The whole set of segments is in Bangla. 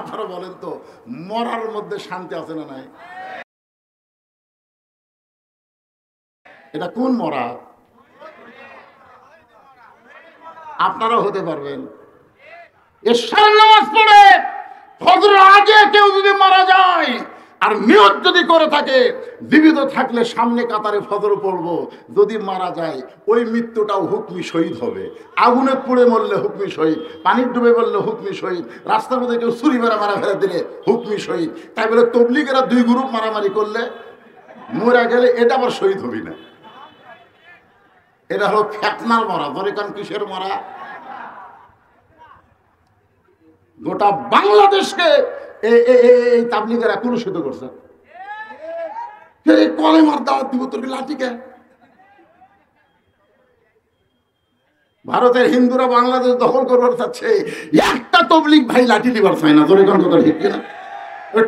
আপনারা বলেন তো মরার মধ্যে শান্তি আছে না নাই? এটা কোন মরা? আপনারা হতে পারবেন। এশার নামাজ পড়ে ফজরের আগে কেউ যদি মারা যায় আর নিয়ত যদি করে থাকে জীবিত থাকলে সামনে কাতারে ফজর পড়বো, যদি মারা যায় ওই মৃত্যুটাও হুকমি শহীদ হবে। আগুনে পুড়ে মরলে হুকমি শহীদ, পানির ডুবে মরলে হুকমি শহীদ, রাস্তার মধ্যে কেউ ছুরি মারা ফেলে দিলে হুকমি শহীদ। তাই বলে তবলিগেরা দুই গ্রুপ মারামারি করলে মরা গেলে এটা আবার শহীদ হবি না। এটা হলো ফেতনার মরা। ধরে কারণ কিসের মরা? গোটা বাংলাদেশকে এই তাবলিগেরা কলুষিত করছে। কলেমার দাওয়াত দিব তোর লাঠিকে। ভারতের হিন্দুরা বাংলাদেশ দখল করবার চাচ্ছে, একটা তবলিগ ভাই লাঠি দিবার চায় না। ধরে কোন কথা ঠিক কিনা?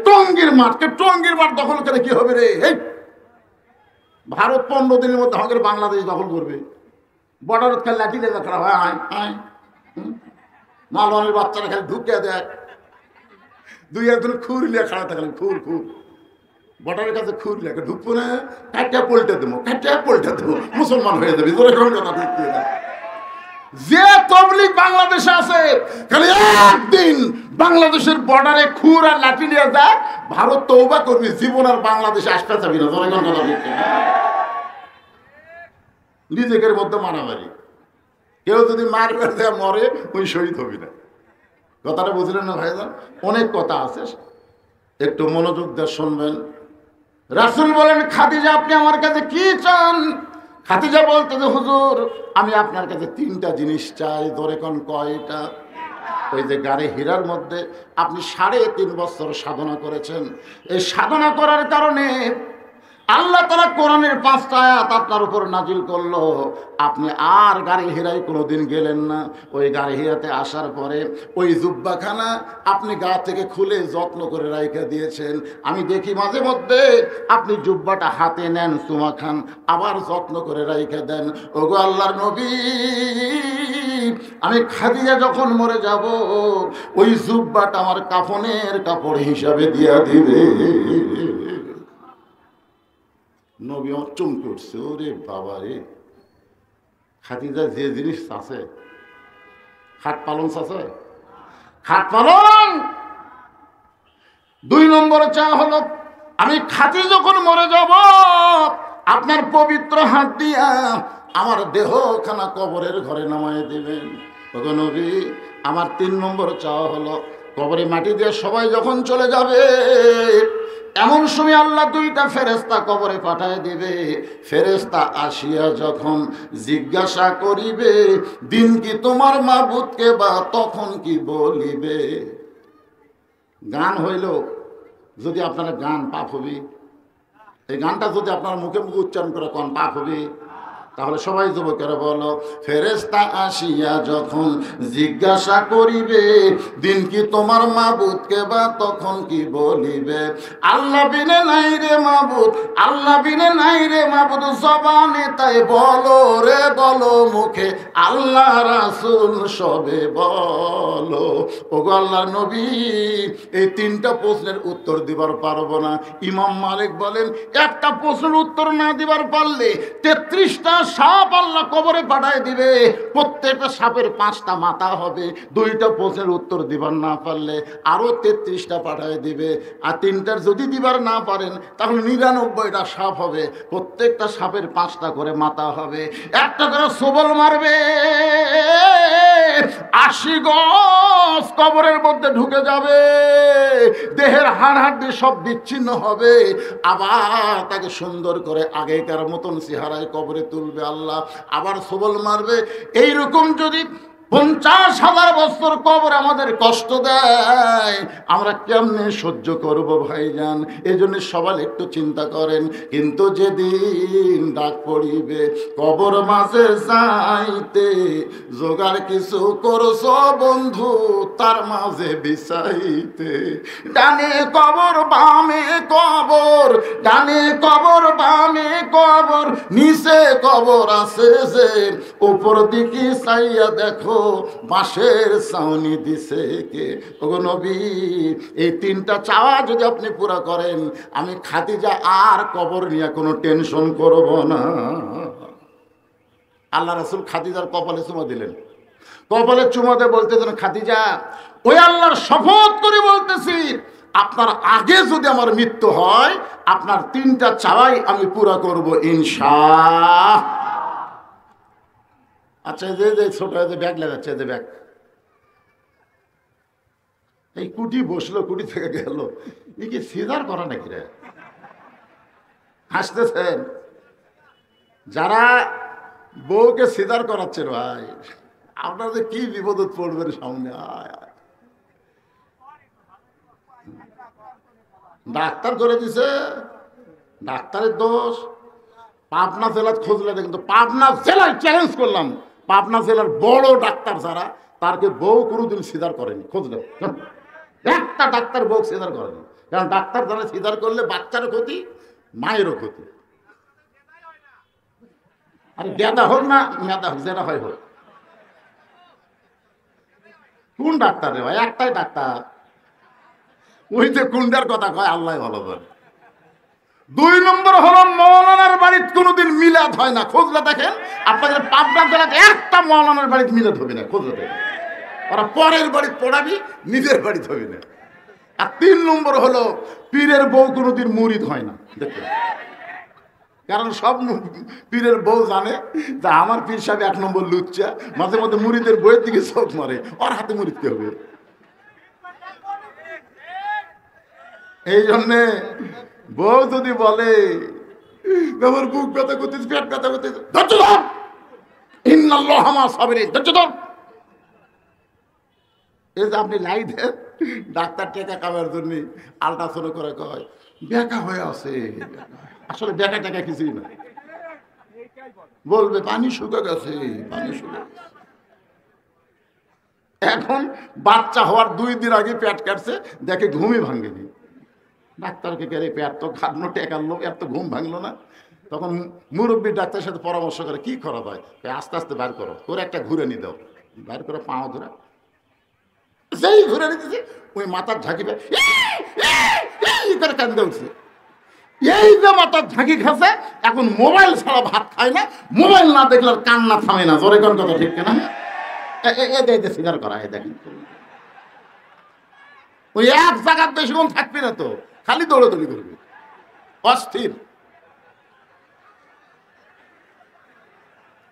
টঙ্গীর মাঠ দখল করে কি হবে রে? ভারত 15 দিনের মধ্যে আমাদের বাংলাদেশ দখল করবে। বর্ডার খেলে লাঠি লেগে খারাপ হয়। আয় মালওয়ানের বাচ্চারা খালি ঢুকে দেয়, দুই একজন খুর লিয়ে খাড়া থাকলেন, খুর বর্ডারের কাছে খুর লিয়ে ঢুকবো না, কাটিয়া পল্টে দেবো, মুসলমান হয়ে যাবে। কথা ঠিক না? যে তবলিগ বাংলাদেশে আছে খালি একদিন বাংলাদেশের বর্ডারে খুর আর লাঠি নিয়ে যায়, ভারত তওবা করবি, জীবন আর বাংলাদেশে আসতে যাবি না। কথা ঠিক না? নিজেদের মধ্যে মারামারি। কেউ যদি মার বেঁধে মরে ওই শহীদ হবি না। কথাটা বুঝলেন না ভাইজান? অনেক কথা আছে, একটু মনোযোগ দিয়ে শুনবেন। রাসূল বলেন, খাদিজা আপনি আমার কাছে কি চান? খাদিজা বলতে যে হুজুর আমি আপনার কাছে 3টা জিনিস চাই। ধরে কোন কয়টা? ওই যে গাড়ি হীরার মধ্যে আপনি 3.5 বছর সাধনা করেছেন, এই সাধনা করার কারণে আল্লাহ তাআলা কোরআনের 5টা আয়াত আপনার উপর নাজিল করলো। আপনি আর গাড়ি হীরায় কোনোদিন গেলেন না। ওই গাড়ি হীরাতে আসার পরে ওই জুব্বাখানা আপনি গা থেকে খুলে যত্ন করে রাইখা দিয়েছেন। আমি দেখি মাঝে মধ্যে আপনি জুব্বাটা হাতে নেন, চুমা খান, আবার যত্ন করে রাইখা দেন। ওগো আল্লাহর নবী, আমি খাদিজা যখন মরে যাব ওই জুব্বাটা আমার কাফনের কাপড় হিসাবে দিয়া দিবে। নবী আমার চমকে উঠছে, ওরে বাবা রে, খাদিজা যে জিনিস চাষে, খাট পালন চাষে, খাট পালন। 2 নম্বরে চা হলো আমি খাদি যখন মরে যাব আপনার পবিত্র হাত দিয়া আমার দেহখানা কবরের ঘরে নামায় দিবেন। ওগো নবী, আমার 3 নম্বর চা হলো কবরে মাটি দিয়ে সবাই যখন চলে যাবে এমন সময় আল্লাহ 2টা ফেরেশতা কবরে পাঠায় দিবে। ফেরেশতা আসিয়া যখন জিজ্ঞাসা করিবে দিন কি তোমার মাবুদকে, বা তখন কি বলিবে? গান হইল যদি আপনারা গান পাপ হবে, এই গানটা যদি আপনার মুখে মুখে উচ্চারণ করে কোন পাপ হবে? তাহলে সবাই যুবকেরা বলো, ফেরেশতা আসিয়া যখন জিজ্ঞাসা করিবে দিন কি তোমার মাবুদকে, বা তখন কি বলিবে? আল্লাহ বিনে নাই রে মাবুদ, আল্লাহ বিনে নাই রে মাবুদ, জবানে তাই বলো রে বলো, মুখে আল্লাহ রাসূল সবে বলো। ওগো আল্লাহর নবী, এই 3টা প্রশ্নের উত্তর দিবার পারবো না। ইমাম মালিক বলেন, একটা প্রশ্নের উত্তর না দিবার পারলে 33টা সাপ আল্লাহ কবরে পাঠায় দিবে। প্রত্যেকটা সাপের 5টা মাথা হবে। 2টা প্রশ্নের উত্তর দিবার না পারলে আরো 33টা পাঠায় দিবে। আর 3টার যদি দিবার না পারেন তাহলে 99টা সাপ হবে। প্রত্যেকটা সাপের 5টা করে মাথা হবে। একটা করে সবল মারবে, 80 গজ কবরের মধ্যে ঢুকে যাবে, দেহের হাড় হাড্ডি সব বিচ্ছিন্ন হবে। আবার তাকে সুন্দর করে আগেকার মতন চেহারায় কবরে তুলবে আল্লাহ, আবার সবল মারবে। এইরকম যদি 50,000 বছর কবর আমাদের কষ্ট দেয়, আমরা কেমনে সহ্য করব ভাইজান? এই জন্য সবাই একটু চিন্তা করেন। কিন্তু যেদিন ডাক পড়িবে কবর মাঝে যাইতে, জোগাড় কিছু করছ বন্ধু তার মাঝে বিছাইতে। ডানে কবর বামে কবর, ডানে কবর বামে কবর, নিচে কবর আছে যে, উপর দিকে চাইয়া দেখো বাঁশের ছাউনি দিছে কে? ওগো নবী, এই তিনটা চাওয়া যদি আপনি পুরা করেন, আমি খাদিজা আর কবর নিয়ে কোনো টেনশন করব না। আল্লাহ রাসূল খাদিজার কপালে চুমা দিলেন। কপালে চুমা দিয়ে বলতেছেন, খাদিজা, ওই আল্লাহর শপথ করে বলতেছি, আপনার আগে যদি আমার মৃত্যু হয়, আপনার তিনটা চাওয়াই আমি পুরা করব ইনশাআল্লাহ। আচ্ছা, যে যে ছোট যে ব্যাগ লাগাচ্ছে, যে ব্যাগ, এই কুটি বসলো, কুটি থেকে গেল, এই কি সিজার করা নাকি রে? হাসতেছেন যারা বউকে সিজার করাচ্ছেন, ভাই আপনার যে কি বিপদত পড়বেন সামনে। ডাক্তার করে দিছে, ডাক্তারের দোষ। পাবনা জেলার খোঁজ লাগে, কিন্তু পাবনা জেলায় চ্যালেঞ্জ করলাম, পাবনা জেলার বড় ডাক্তার যারা, তারকে বউ কোনোদিন সিজার করেনি। খোঁজ দেয়, একটা ডাক্তার বউ সিজার করেনি। কারণ ডাক্তার যারা সিজার করলে বাচ্চারও ক্ষতি, মায়েরও ক্ষতি। আরে গেদা হোক না মেদা হোক, যেটা হয় হোক। কোন ডাক্তার রে ভাই? একটাই ডাক্তার, ওই যে কুন্ডার কথা কয়, আল্লাহ ভালো করে। 2 নম্বর হলো, মৌলানার বাড়িতে কোনোদিন মিলাদ হয় না। খোঁজলে দেখেন, আপনাদের পাবনা জেলাতে একটা মৌলানার বাড়িতে মিলাদ হবে না। খোঁজলে দেখেন, ওরা পরের বাড়িতে পড়াবি, নিজের বাড়িতে হবে না। আর 3 নম্বর হলো, পীরের বউ কোনোদিন মুরিদ হয় না। দেখেন, কারণ সব পীরের বউ জানে যে আমার পীর সাহেব 1 নম্বর লুচ্চা, মাঝে মধ্যে মুরিদের বইয়ের দিকে চোখ মারে, ওর হাতে মুরিদতে হবে। এই জন্যে বউ যদি বলে আমার বুক ব্যথা করতেছে, পেট ব্যথা করতেছে, ধৈর্য ধর, ইন্নাল্লাহা মা সাবিরিন, ধৈর্য ধর। এই যে আপনি লাই দেন, ডাক্তার টেকা কামার জন্য আল্ট্রাসাউন্ড করে কয় বেকা হয়ে আছে, আসলে বেকা টেকা কিছুই না। বলবে পানি শুকে গেছে, পানি শুকে গেছে। এখন বাচ্চা হওয়ার 2 দিন আগে পেট কাটছে, দেখে ঘুমই ভাঙেনি। ডাক্তারকে গেলে পেট তো খাটলো, টেকালো, এত ঘুম ভাঙলো না। তখন মুরব্বী ডাক্তারের সাথে পরামর্শ করে কি করা যায়, আস্তে আস্তে বার করো, তোর একটা ঘুরে নি দাও, বার করে পাও ধরে, যেই ঘুরে নিতেছে ওই মাথার ঝাঁকি করে কান্দে উঠছে। এই যে মাথার ঝাঁকি খাচ্ছে, এখন মোবাইল ছাড়া ভাত খায় না, মোবাইল না দেখলে কান্না থামে না। জোরে কোন কথা ঠিক কিনা? সিগার করা, দেখেন ওই এক জায়গার বেশিক্ষণ থাকবি না তো, খালি দৌড়াদৌড়ি করবি, অস্থির।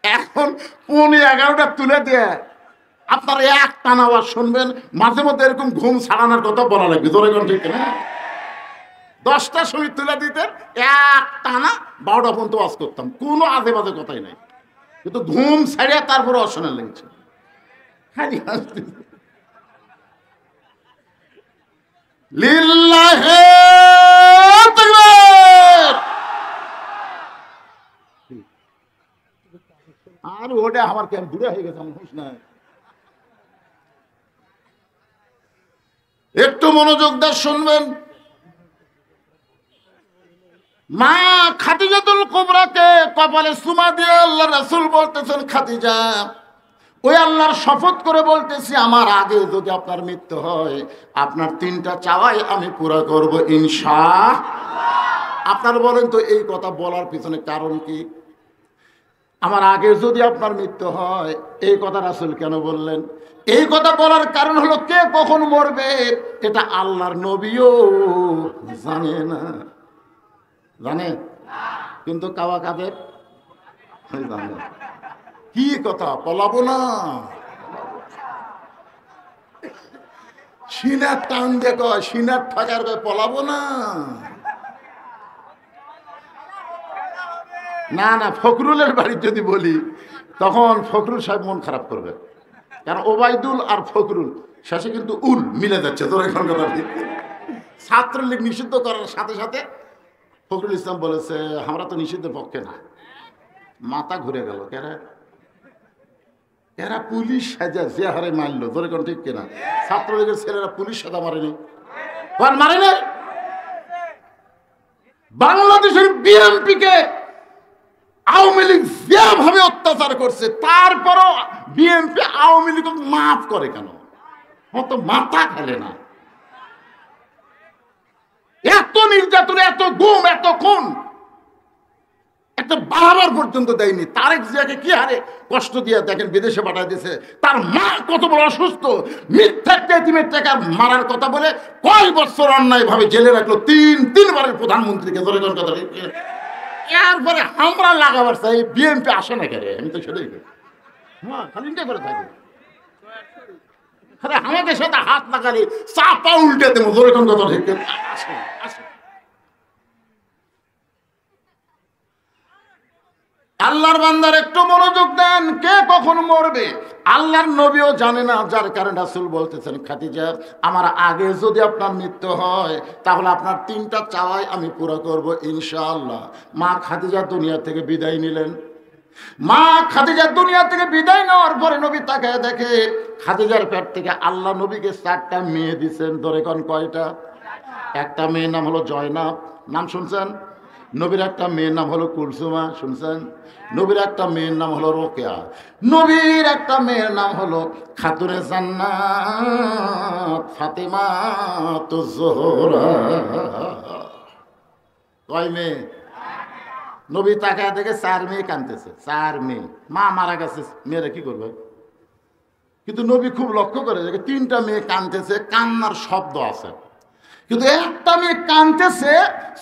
এখন 11:30 তুলে দেয়, আপনারা এক টানা আওয়াজ শুনবেন, মাঝে মধ্যে এরকম ঘুম ছাড়ানোর কথা বলা লাগবে। ধরে কোন ঠিক না? 10টার সময় তুলে দিতেন, এক টানা 12টা পর্যন্ত ওয়াজ করতাম, কোনো আজে বাজে কথাই নাই। কিন্তু ঘুম ছাড়িয়ে তারপরে অশোনা লেগেছে, খালি হাসতে। লিল্লাহে তাকবীর। আর ওটা আমার কেন দূরে হয়ে গেছে, আমার হুঁশ নাই। একটু মনোযোগ দিয়ে শুনবেন। মা খাদিজাতুল কুবরাকে কপালে চুমা দিয়ে আল্লাহ রাসূল বলতেছেন, খাদিজা, ওই আল্লাহর শপথ করে বলতেছি, আমার আগে যদি আপনার মৃত্যু হয়, আপনার 3টা চাওয়াই আমি পুরা করব ইনশাআল্লাহ। আপনারা বলেন তো, এই কথা বলার পিছনে কারণ কি? আমার আগে যদি আপনার মৃত্যু হয়, এই কথা রাসূল কেন বললেন? এই কথা বলার কারণ হলো, কে কখন মরবে এটা আল্লাহর নবীও জানে না। জানে? কিন্তু কাওয়া কাদের জানে। কি কথা, পলাবো না? সিনার টান দিয়ে কয়, সিনার থাকার কয় পলাবো না। না না, ফখরুলের বাড়ি যদি বলি, তখন ফখরুল সাহেব মন খারাপ করবে। কারণ ওবায়দুল আর ফখরুল শেষে কিন্তু উল মিলে যাচ্ছে। তোর এখন কথা ঠিক। ছাত্রলীগ নিষিদ্ধ করার সাথে সাথে ফখরুল ইসলাম বলেছে, আমরা তো নিষিদ্ধের পক্ষে না। মাথা ঘুরে গেল, এরা পুলিশ সাজা যে হারে মারলো। তোর এখন ঠিক কিনা? ছাত্রলীগের ছেলেরা পুলিশ সাজা মারেনি, মারেনি। বাংলাদেশের বিএনপিকে আওয়ামী লীগ যেভাবে অত্যাচার করছে, তারপরও বিএনপি আওয়ামী লীগ মাফ করে কেন? তো মাথা খেলে না। এত নির্যাতন, এত গুম, এত খুন, একটা বারবার পর্যন্ত দেয়নি। তারেক জিয়াকে কি হারে কষ্ট দিয়ে দেখেন বিদেশে পাঠায় দিয়েছে। তার মা কত বড় অসুস্থ, মিথ্যা এতিমের টাকা মারার কথা বলে কয় বছর অন্যায় ভাবে জেলে রাখলো, তিনবারের প্রধানমন্ত্রীকে ধরে কথা। এরপরে আমরা লাগাবার চাই বিএনপি আসে না কেন? আমি তো সেটাই করি, হ্যাঁ খালি করে থাকি। আরে আমাদের সাথে হাত লাগালে চাপা উল্টে দেবো, ধরে কথা আসে আসে। আল্লাহর বান্দার একটু মনোযোগ দেন, কে কখন মরবে আল্লাহর নবীও জানে না। যার কারণে রাসূল বলতেছেন, খাদিজা আমার আগে যদি আপনার মৃত্যু হয় তাহলে আপনার 3টা চাওয়াই আমি পুরো করব ইনশাআল্লাহ। মা খাদিজা দুনিয়া থেকে বিদায় নিলেন। মা খাদিজা দুনিয়া থেকে বিদায় নেওয়ার পরে নবী তাকায় দেখে খাদিজার পেট থেকে আল্লাহ নবীকে 4টা মেয়ে দিচ্ছেন। ধরে কোন কয়টা? একটা মেয়ের নাম হলো জয়নাব, নাম শুনছেন? নবীর একটা মেয়ের নাম হলো কুলসুমা, শুনছেন? নবীর একটা মেয়ের নাম হলো রোকেয়া, নবীর একটা মেয়ের নাম হলো খাতুনে জান্নাত ফাতেমা তো জোহরা। কয় মেয়ে? নবী তাকায় দেখে 4 মেয়ে কাঁদতেছে, 4 মেয়ে। মা মারা গেছে, মেয়েরা কি করবে? কিন্তু নবী খুব লক্ষ্য করে দেখে 3টা মেয়ে কাঁদতেছে, কান্নার শব্দ আছে। কিন্তু একটা মেয়ে কাঁদতেছে,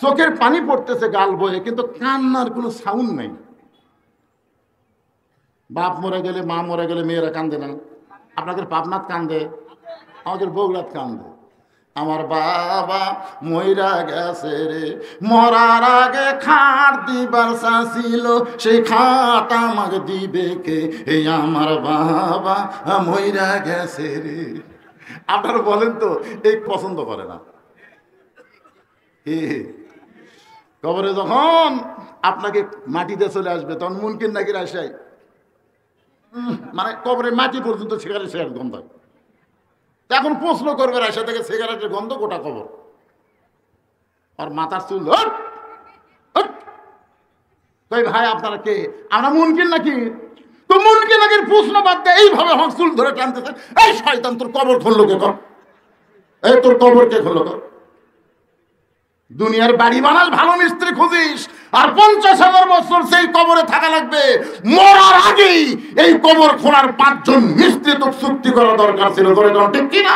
চোখের পানি পড়তেছে গাল বয়ে, কিন্তু কান্নার কোনো সাউন্ড নাই। বাপ মরে গেলে, মা মরে গেলে মেয়েরা কান্দে না? আপনাদের পাবনাত কান্দে, আমাদের বগুড়াত কান্দে। আমার বাবা মইরা গেছে রে, মরার আগে খাট দিবার চাইছিল, সেই খাট আমাকে দিবে কে? এই আমার বাবা মইরা গেছে রে। আপনারা বলেন তো, এই পছন্দ করে না? কবরে যখন আপনাকে মাটিতে চলে আসবে তখন মুনকিন নাকি আসাই, মানে কবরে মাটি পর্যন্ত সিগারেট গন্ধ। এখন প্রশ্ন করবে রাশিয়া থেকে সিগারেটের গন্ধ গোটা কবর। আর মাথার চুল কই ভাই আপনারা কে? আমরা মুনকিন নাকি? তো মুনকিন নাকি প্রশ্ন বাদ দিয়ে এইভাবে আমার চুল ধরে টানতেছেন। এই শয়তান, তোর কবর খুললো কে? কর, এই তোর কবর কে খুললো? কর। দুনিয়ার বাড়ি বানাস, ভালো মিস্ত্রি খুঁজিস, আর 50,000 বছর সেই কবরে থাকা লাগবে। মরার আগেই এই কবর খোলার 5 জন মিস্ত্রি তো চুক্তি করা দরকার ছিল। ধরে ঠিক কিনা?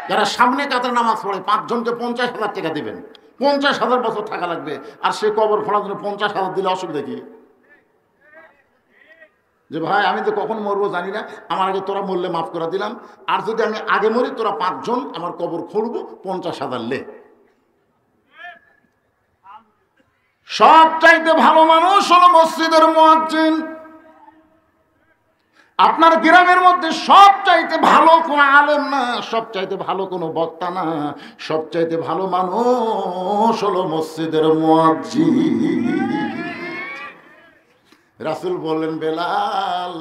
যারা সামনে কাতার নামাজ পড়ে 5 জনকে 50,000 টাকা দিবেন, 50,000 বছর থাকা লাগবে। আর সে কবর খোলার জন্য 50,000 দিলে অসুবিধা কি? যে ভাই আমি তো কখন মরবো জানি না, আমার আগে তোরা মরলে মাফ করে দিলাম, আর যদি আমি আগে মরি তোরা 5 জন আমার কবর খুলবো, 50,000 লে। সব চাইতে ভালো মানুষ হলো মসজিদের মুয়াজ্জিন। আপনার গ্রামের মধ্যে সব চাইতে ভালো কোনো আলেম না, সব চাইতে ভালো কোনো বক্তা না, সব চাইতে ভালো মানুষ হলো মসজিদের মুয়াজ্জিন। রাসূল বললেন, বেলাল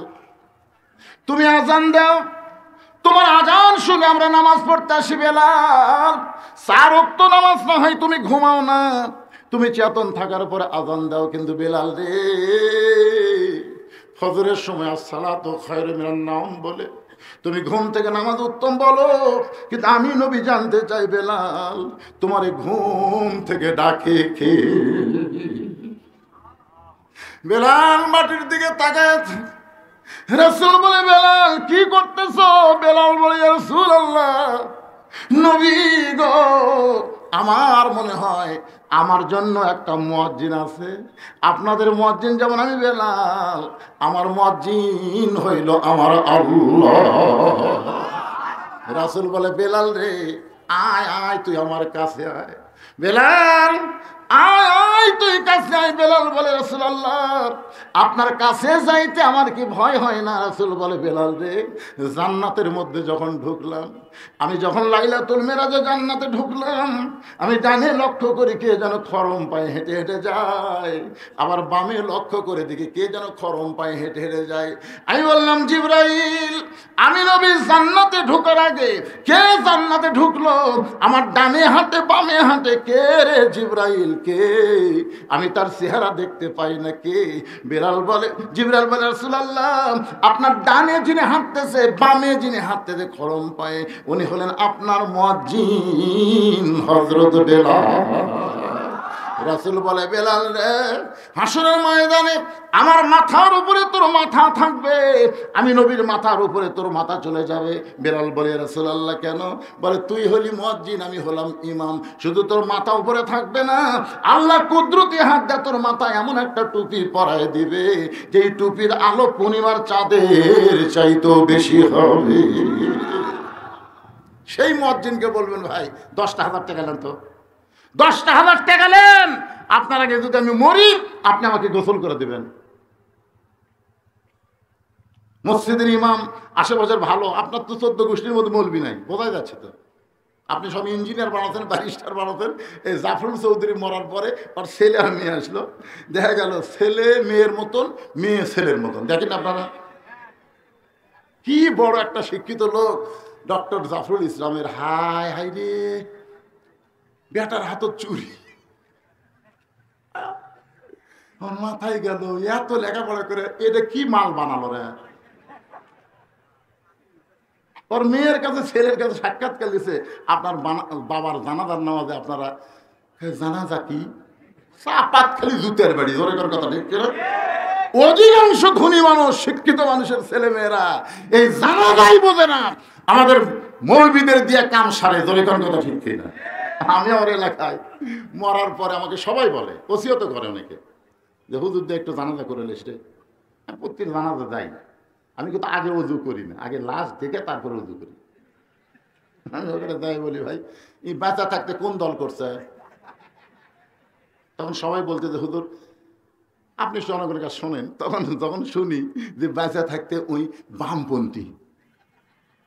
তুমি আজান দাও, তোমার আজান শুনে আমরা নামাজ পড়তে আসি। বেলাল 4 ওয়াক্ত নামাজ না হয় তুমি ঘুমাও না, তুমি চেতন থাকার পরে আজান দাও। কিন্তু বেলাল রে, ফজরের সময় আসসালাতু খায়রুম মিনান নাওম বলে তুমি ঘুম থেকে নামাজ উত্তম বলো, কিন্তু আমি নবী জানতে চাই বেলাল তোমার ঘুম থেকে ডাকে কে? বেলাল মাটির দিকে তাকায়। রাসূল বলে, বেলাল কি করতেছো? বেলাল বলে, ইয়া রাসূলুল্লাহ, নবী গো, আমার মনে হয় আমার জন্য একটা মুয়াজ্জিন আছে। আপনাদের মুয়াজ্জিন যেমন আমি বেলাল, আমার মুয়াজ্জিন হইল আমার আল্লাহ। রাসূল বলে, বেলাল রে আয় আয়, তুই আমার কাছে আয়। বেলাল আয় আয়, তুই কাছে আয়। বেলাল বলে, রাসূলুল্লাহ আপনার কাছে যাইতে আমার কি ভয় হয় না? রাসূল বলে, বেলাল রে জান্নাতের মধ্যে যখন ঢুকলাম আমি যখন লাইলাতুল মেরাজে জান্নাতে ঢুকলাম, আমি ডানে লক্ষ্য করি কে যেন খরম পায়ে হেঁটে হেঁটে যায়, আবার বামে লক্ষ্য করে দেখি কে যেন খরম পায়ে হেঁটে হেঁটে যায়। আমি বললাম, জিবরাইল, আমি নবী জান্নাতে ঢোকার আগে কে জান্নাতে ঢুকলো? আমার ডানে হাতে বামে হাতে কে রে জিবরাইল, কে? আমি তার চেহারা দেখতে পাই না, কে? জিবরাইল বলে, রাসূলুল্লাহ, আপনার ডানে যিনি হাঁটতেছে, বামে যিনি হাঁটতেছে খরম পায়ে, উনি হলেন আপনার মুয়াজ্জিন হযরত বেলাল। রাসূল বলে, বেলাল রে, হাসরের ময়দানে আমার মাথার উপরে তোর মাথা থাকবে, আমি নবীর মাথার উপরে তোর মাথা চলে যাবে। বেলাল বলে, রাসূলুল্লাহ কেন? বলে, তুই হলি মুয়াজ্জিন, আমি হলাম ইমাম, শুধু তোর মাথা উপরে থাকবে না, আল্লাহ কুদরতি হাত দিয়ে তোর মাথায় এমন একটা টুপি পরায় দিবে, যেই টুপির আলো পূর্ণিমার চাঁদের চাইতেও বেশি হবে। সেই মুয়াজ্জিনকে বলবেন, ভাই 10,000 টাকা নেন তো, 10,000 টাকা নেন, আপনার আগে যদি আমি মরি আপনি আমাকে গোসল করে দেবেন। মসজিদের ইমাম আশেপাশের ভালো, আপনার তো 14 গোষ্ঠীর মধ্যে মৌলবি নাই, বোঝাই যাচ্ছে তো। আপনি সব ইঞ্জিনিয়ার বানাতেন, ব্যারিস্টার বানাতেন। এই জাফরুল চৌধুরী মরার পরে ওর ছেলে আর মেয়ে আসলো, দেখা গেল ছেলে মেয়ের মতন, মেয়ে ছেলের মতন। দেখেন আপনারা, কি বড় একটা শিক্ষিত লোক ডক্টর জাফরুল ইসলামের। হায় হায় রে, বেটার হাতত চুরি, মাথায় গেল, এত লেখাপড়া করে এটা কি মাল বানালো রে। ওর মেয়ের কাছে ছেলের কাছে সাক্ষাৎকার দিছে, আপনার বাবার জানাজার নামাজে আপনারা জানাজা কি? চাপাত খালি জুতের বাড়ি, জোরে কর কথা ঠিক করে। অধিকাংশ ধনী মানুষ, শিক্ষিত মানুষের ছেলে মেয়েরা এই জানাজাই বোঝে না, আমাদের মৌলবীদের দিয়ে কাম সারে, জোরে কর কথা ঠিক কিনা। আমি আমার এলাকায় মরার পরে আমাকে সবাই বলে, ওসিয়ত করে অনেকে, যে হুজুর দিয়ে একটু জানাজা করে লেসে। প্রত্যেক জানাজা যাই, আমি কিন্তু আগে উজু করি না, আগে লাশ দেখে তারপরে উজু করি। আমি ওখানে যাই বলি, ভাই এই বাঁচা থাকতে কোন দল করছে? তখন সবাই বলতে যে হুজুর আপনি জনগণের কাছে শোনেন। তখন শুনি যে বাঁচা থাকতে ওই বামপন্থী,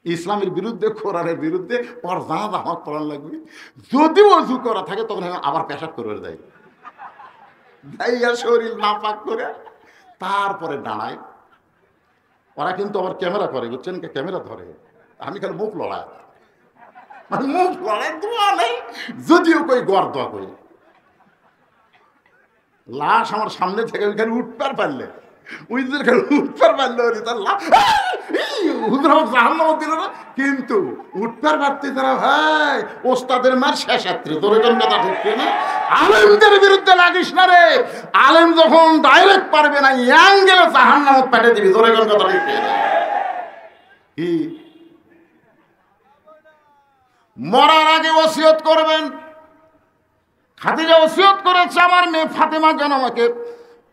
ইসলামের বিরুদ্ধে, কোরআনের বিরুদ্ধে, ওর জানাজা আমার পড়ান লাগবে। যদি অজু করা থাকে তখন আবার পেশাব করে দেয়, শরীর নাপাক করে তারপরে দাঁড়ায়। ওরা কিন্তু আবার ক্যামেরা করে, বুঝছেন, ক্যামেরা ধরে। আমি খালি মুখ লড়াই, মানে মুখ লড়াই, দোয়া নেই, যদিও কই গড় দোয়া করি। লাশ আমার সামনে থেকে ওইখানে উঠবার পারলে, উইদের খালি উঠবার পারলে তার লাশ দিল না, কিন্তু উঠবার পারতে তারা ভাই ওস্তাদের মার শেষাত্রী, তোর কথা ঠিক না। আলেমদের বিরুদ্ধে লাগিস না রে, আলেম যখন ডাইরেক্ট পারবে না, ইয়াং গেলে জাহান্নামে পাঠিয়ে দিবি, তোর কথা ঠিক না। কি মরার আগে ওসিয়ত করবেন। খাদিজা ওসিয়ত করেছে, আমার মেয়ে ফাতেমা যেন আমাকে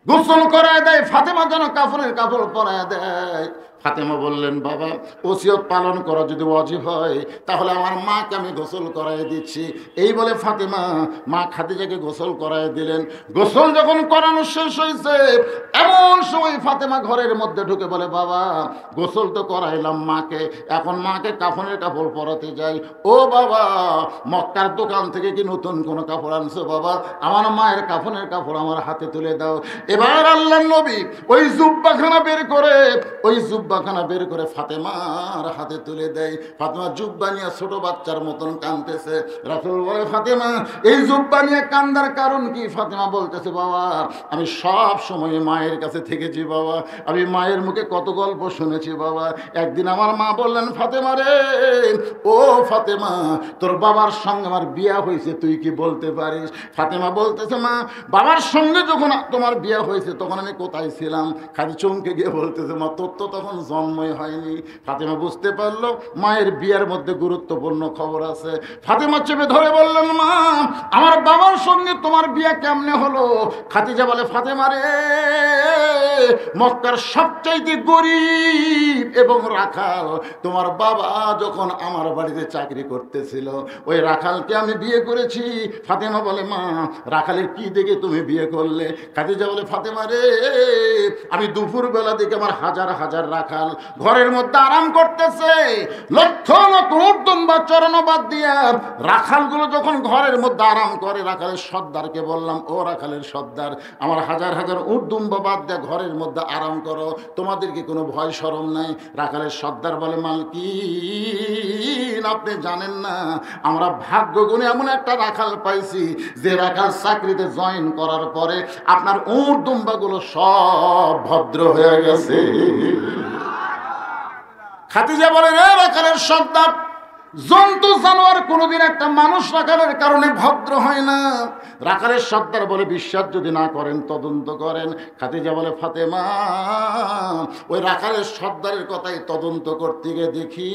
গোসল করায় দেয়, ফাতেমা যেন কাফনের কাপড় পরায় দেয়। ফাতেমা বললেন, বাবা ওসিয়ত পালন করা যদি ওয়াজিব হয় তাহলে আমার মাকে আমি গোসল করায় দিচ্ছি। এই বলে ফাতেমা মা খাদিজাকে গোসল করায় দিলেন। গোসল যখন করানো শেষ হয়েছে, এমন সময় ফাতেমা ঘরের মধ্যে ঢুকে বলে, বাবা গোসল তো করাইলাম মাকে, এখন মাকে কাফনের কাপড় পরাতে যাই। ও বাবা, মক্কার দোকান থেকে কি নতুন কোনো কাপড় আনছো? বাবা আমার মায়ের কাফনের কাপড় আমার হাতে তুলে দাও। এবার আল্লাহর নবী ওই জুব্বাখানা বের করে ফাতেমার হাতে তুলে দেয়। ফাতেমা জুব্বা নিয়ে ছোট বাচ্চার মতন কাঁদতেছে। রাসূল বলে, ফাতেমা এই জুব্বা নিয়ে কান্দার কারণ কি? ফাতেমা বলতেছে, বাবা আমি সব সময় মায়ের কাছে থেকেছি বাবা, আমি মায়ের মুখে কত গল্প শুনেছি বাবা। একদিন আমার মা বললেন, ফাতেমা রে, ও ফাতেমা তোর বাবার সঙ্গে আমার বিয়া হয়েছে, তুই কি বলতে পারিস? ফাতেমা বলতেছে, মা বাবার সঙ্গে যখন তোমার বিয়া হয়েছে তখন আমি কোথায় ছিলাম? খালি চমকে গিয়ে বলতেছে, মা তোর তো তখন জন্মই হয়নি। ফাতেমা বুঝতে পারলো মায়ের বিয়ার মধ্যে গুরুত্বপূর্ণ খবর আছে। ফাতেমা চেপে ধরে বললেন, মা আমার বাবার সঙ্গে তোমার বিয়া কেমনে হলো? খাদিজা বলে, ফাতেমা রে, মক্কার সবচাইতে গরিব এবং রাখাল তোমার বাবা যখন আমার বাড়িতে চাকরি করতেছিল, ওই রাখালকে আমি বিয়ে করেছি। ফাতেমা বলে, মা রাখালের কি দেখে তুমি বিয়ে করলে? খাদিজা বলে, ফাতেমা রে, আমি দুপুরবেলা দেখে আমার হাজার হাজার রাখাল রাখাল ঘরের মধ্যে আরাম করতেছে, লক্ষ লক্ষ উট দুম্বা চড়ানো বাদ দিয়া রাখালগুলো যখন ঘরের মধ্যে আরাম করে, রাখালের সর্দারকে বললাম, ও রাখালের সর্দার, আমার হাজার হাজার উট দুম্বা বাদ দিয়া ঘরের মধ্যে আরাম করো, তোমাদের কি কোনো ভয় শরম নাই? রাখালের সর্দার বলে, মালকিন আপনি জানেন না, আমরা ভাগ্য গুণে এমন একটা রাখাল পাইছি যে রাখাল চাকরিতে জয়েন করার পরে আপনার উট দুম্বাগুলো সব ভদ্র হয়ে গেছে। খাদিজা বলে, রে রাখালের সর্দার, জন্তু জানোয়ার কোনোদিন একটা মানুষ রাখালের কারণে ভদ্র হয় না। রাখালের সর্দার বলে, বিশ্বাস যদি না করেন তদন্ত করেন। খাদিজা বলে, ফাতেমা ওই রাখালের সর্দারের কথাই তদন্ত করতে গিয়ে দেখি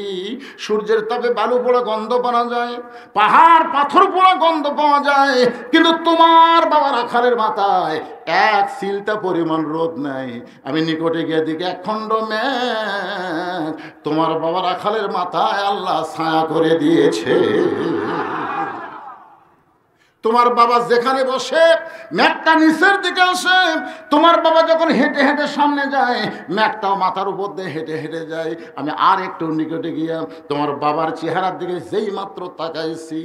সূর্যের তাপে বালু পোড়া গন্ধ পাওয়া যায়, পাহাড় পাথর পোড়া গন্ধ পাওয়া যায়, কিন্তু তোমার বাবা রাখালের মাথায় এক চিলটা পরিমাণ রোদ নাই। আমি নিকটে গিয়ে দেখি এক খণ্ড মেঘ, তোমার বাবা রাখালের মাথায় আল্লাহ ছায়া করে দিয়েছে। তোমার বাবা যেখানে বসে ম্যাঘটা নিচের দিকে আসে, তোমার বাবা যখন হেঁটে হেঁটে সামনে যায় ম্যাঘটাও মাথার উপর দিয়ে হেঁটে হেঁটে যায়। আমি আর একটু নিকটে গিয়া তোমার বাবার চেহারার দিকে যেই মাত্র তাকাইছি,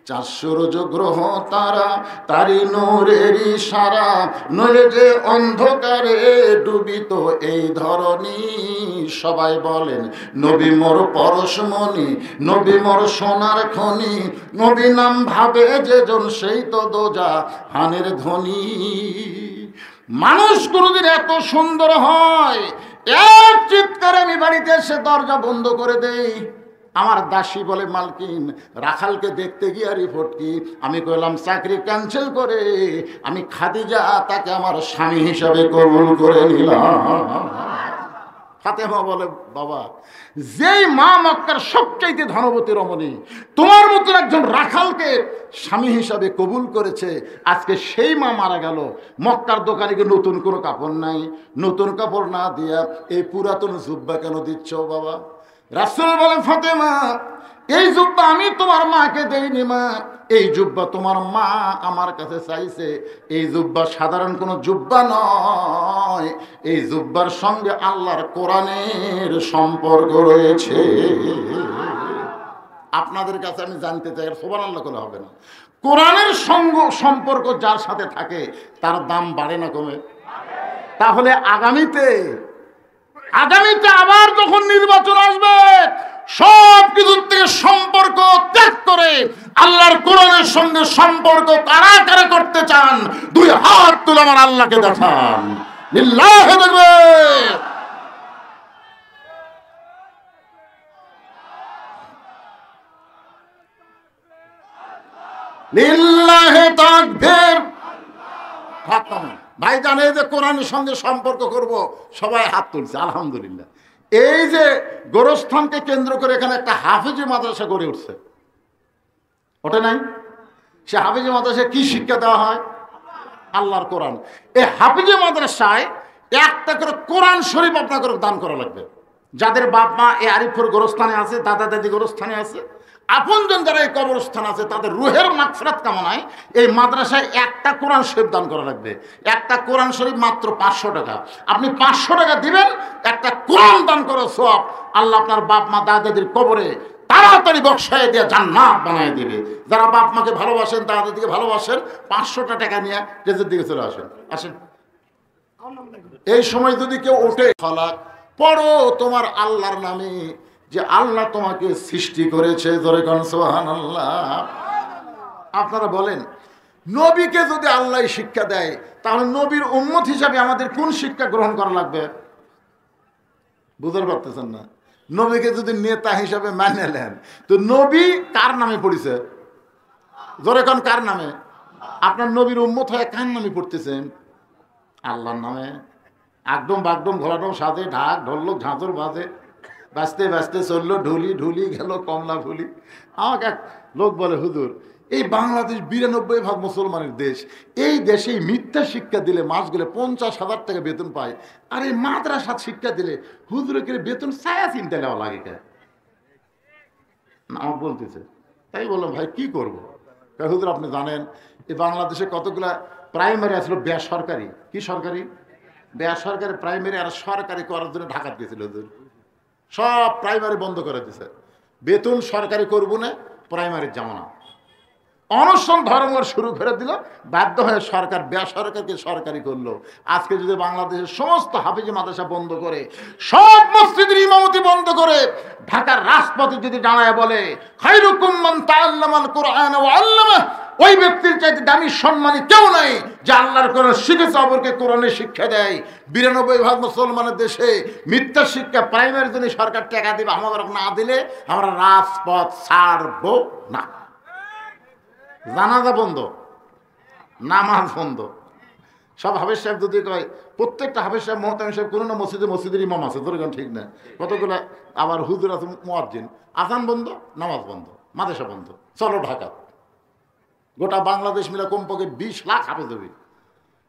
400 গ্রহ তারা তারি নূরের ইশারা, নইলে যে অন্ধকারে ডুবিত এই ধরনী। সবাই বলেন, নবী মোর পরশমণি, নবী মোর সোনার খনি, নবী নাম ভাবে যেজন সেই তো দোজা হানের ধ্বনি। মানুষ কোনদিন এত সুন্দর হয়? এক চিৎকারে আমি বাড়িতে এসে দরজা বন্ধ করে দেই। আমার দাসী বলে, মালকিন রাখালকে দেখতে গিয়ে রিপোর্ট কি? আমি কইলাম, চাকরি ক্যান্সেল করে আমি খাদিজা তাকে আমার স্বামী হিসাবে কবুল করে নিলাম। ফাতেমা বলে, বাবা যেই মা মক্কার সবচাইতে ধনবতী রমণী তোমার মতন একজন রাখালকে স্বামী হিসাবে কবুল করেছে, আজকে সেই মা মারা গেল। মক্কার দোকানে গিয়ে নতুন কোনো কাপড় নাই, নতুন কাপড় না দিয়া এই পুরাতন জুব্বা কেন দিচ্ছ বাবা? রাসূল বলে, ফাতেমা এই জুব্বা আমি তোমার মাকে দেইনি মা, এই জুব্বা তোমার মা আমার কাছে চাইছে। এই জুব্বা সাধারণ কোনো জুব্বা নয়, এই জুব্বার সঙ্গে আল্লাহর কোরআনের সম্পর্ক রয়েছে। আপনাদের কাছে আমি জানতে চাই, সুবহানাল্লাহ বলে হবে না, কোরআনের সম্পর্ক যার সাথে থাকে তার দাম বাড়ে না কমে? তাহলে আগামীতে আবার যখন নির্বাচন আসবে, সব কিছুর থেকে সম্পর্ক ত্যাগ করে আল্লাহর কোরআনের সঙ্গে সম্পর্ক কারা কারা করতে চান, দুই হাত তুলে আমার আল্লাহকে দেখান। লিল্লাহি তাকবীর। লিল্লাহি তাকবীর। ভাই জানে যে কোরআনের সঙ্গে সম্পর্ক করব, সবাই হাত তুলছে আলহামদুলিল্লাহ। এই যে গোরস্থানকে কেন্দ্র করে এখানে একটা হাফেজি মাদ্রাসা গড়ে উঠছে, ওটা নাই? সে হাফেজি মাদ্রাসায় কি শিক্ষা দেওয়া হয়? আল্লাহর কোরআন। এই হাফেজি মাদ্রাসায় একটা করে কোরআন শরীফ আপনাকে দান করা লাগবে। যাদের বাপ মা এই আরিফপুর গোরস্থানে আছে, দাদা দাদি গোরস্থানে আছে, আপনজন যারা এই কবরস্থান আছে, তাদের রুহের মাগফিরাত কামনায় এই মাদ্রাসায় একটা কোরআন শরীফ দান করা লাগবে। একটা কোরআন শরীফ মাত্র 500 টাকা। আপনি 500 টাকা দিবেন, একটা কোরআন দান করার সওয়াব আল্লাহ আপনার বাপ মা দাদা দাদির কবরে তাড়াতাড়ি বক্সায় দিয়ে জান্নাত বানায় দিবে। যারা বাপ মাকে ভালোবাসেন, দাদা দাদিকে ভালোবাসেন, 500 টাকা নিয়ে স্টেজের দিকে চলে আসেন। এই সময় যদি কেউ ওঠে, ফালাক পড়ো তোমার আল্লাহর নামে, যে আল্লাহ তোমাকে সৃষ্টি করেছে। ধরে কোন সুবহানাল্লাহ। আপনারা বলেন, নবীকে যদি আল্লাহ শিক্ষা দেয়, তাহলে নবীর উম্মত হিসাবে আমাদের কোন শিক্ষা গ্রহণ করা লাগবে? বুঝতে পারতেছেন না? নবীকে যদি নেতা হিসাবে মানে নেন, তো নবী কার নামে পড়েছে? ধরে কোন কার নামে? আপনার নবীর উম্মত হয়ে কার নামে পড়তেছেন? আল্লাহর নামে। একদম বাগডম ঘোরাডম সাজে, ঢাক ঢোলক ঝাঁঝর বাজে, বাঁচতে বাঁচতে চললো ঢুলি, ঢুলি গেল কমলা ফুলি। আমাকে এক লোক বলে, হুজুর এই বাংলাদেশ 92% মুসলমানের দেশ, এই দেশে মিথ্যা শিক্ষা দিলে মাস গেলে 50,000 টাকা বেতন পায়, আর এই মাদ্রাসা শিক্ষা দিলে হুজুরের বেতন ছায়া চিন্তা নেওয়া লাগে কে? আমার বলতেছে। তাই বললাম, ভাই কি করবো? হুজুর আপনি জানেন এই বাংলাদেশে কতগুলা প্রাইমারি আসলো বেসরকারি, কি সরকারি বেসরকারি প্রাইমারি আর সরকারি করার জন্য ঢাকা দিয়েছিল হুজুর। সব প্রাইমারি বন্ধ করে দিছে, বেতন সরকারি করবো না, প্রাইমারির জামানা। অনশন ধর্ম শুরু করে দিল, বাধ্য হয়ে সরকার বেসরকারকে সরকারি করলো। আজকে যদি বাংলাদেশের সমস্ত হাফিজি মাদ্রাসা বন্ধ করে, সব মসজিদের ইমামতি বন্ধ করে, ঢাকার রাজপথে যদি দাঁড়ায় বলে খায়রুকুম মান তাআল্লামাল কুরআন ওয়া আল্লামাহ, ওই ব্যক্তির চাইতে দামি সম্মানী কেউ নাই যে আল্লাহর কোরআন শিখেছে, অপরকে কোরআনের শিক্ষা দেয়। 92% মুসলমানের দেশে মিথ্যা শিক্ষা প্রাইমারি জন্য সরকার টাকা দিবে, আমাদের না দিলে আমরা রাজপথ ছাড়বো না। জানাজা বন্ধ, নামাজ বন্ধ। সব হাফেজ সাহেব যদি কয়, প্রত্যেকটা হাফেজ সাহেব মোহতামিম সাহেব কোনো না মসজিদের ইমাম আছে, ধরে ঠিক না, কতগুলো আবার হুজুর আছে মুয়াজ্জিন, আজান বন্ধ, নামাজ বন্ধ, মাদ্রাসা বন্ধ, চলো ঢাকা। গোটা বাংলাদেশ মিলে কমপক্ষে 20 লাখ হাফেজ হবে।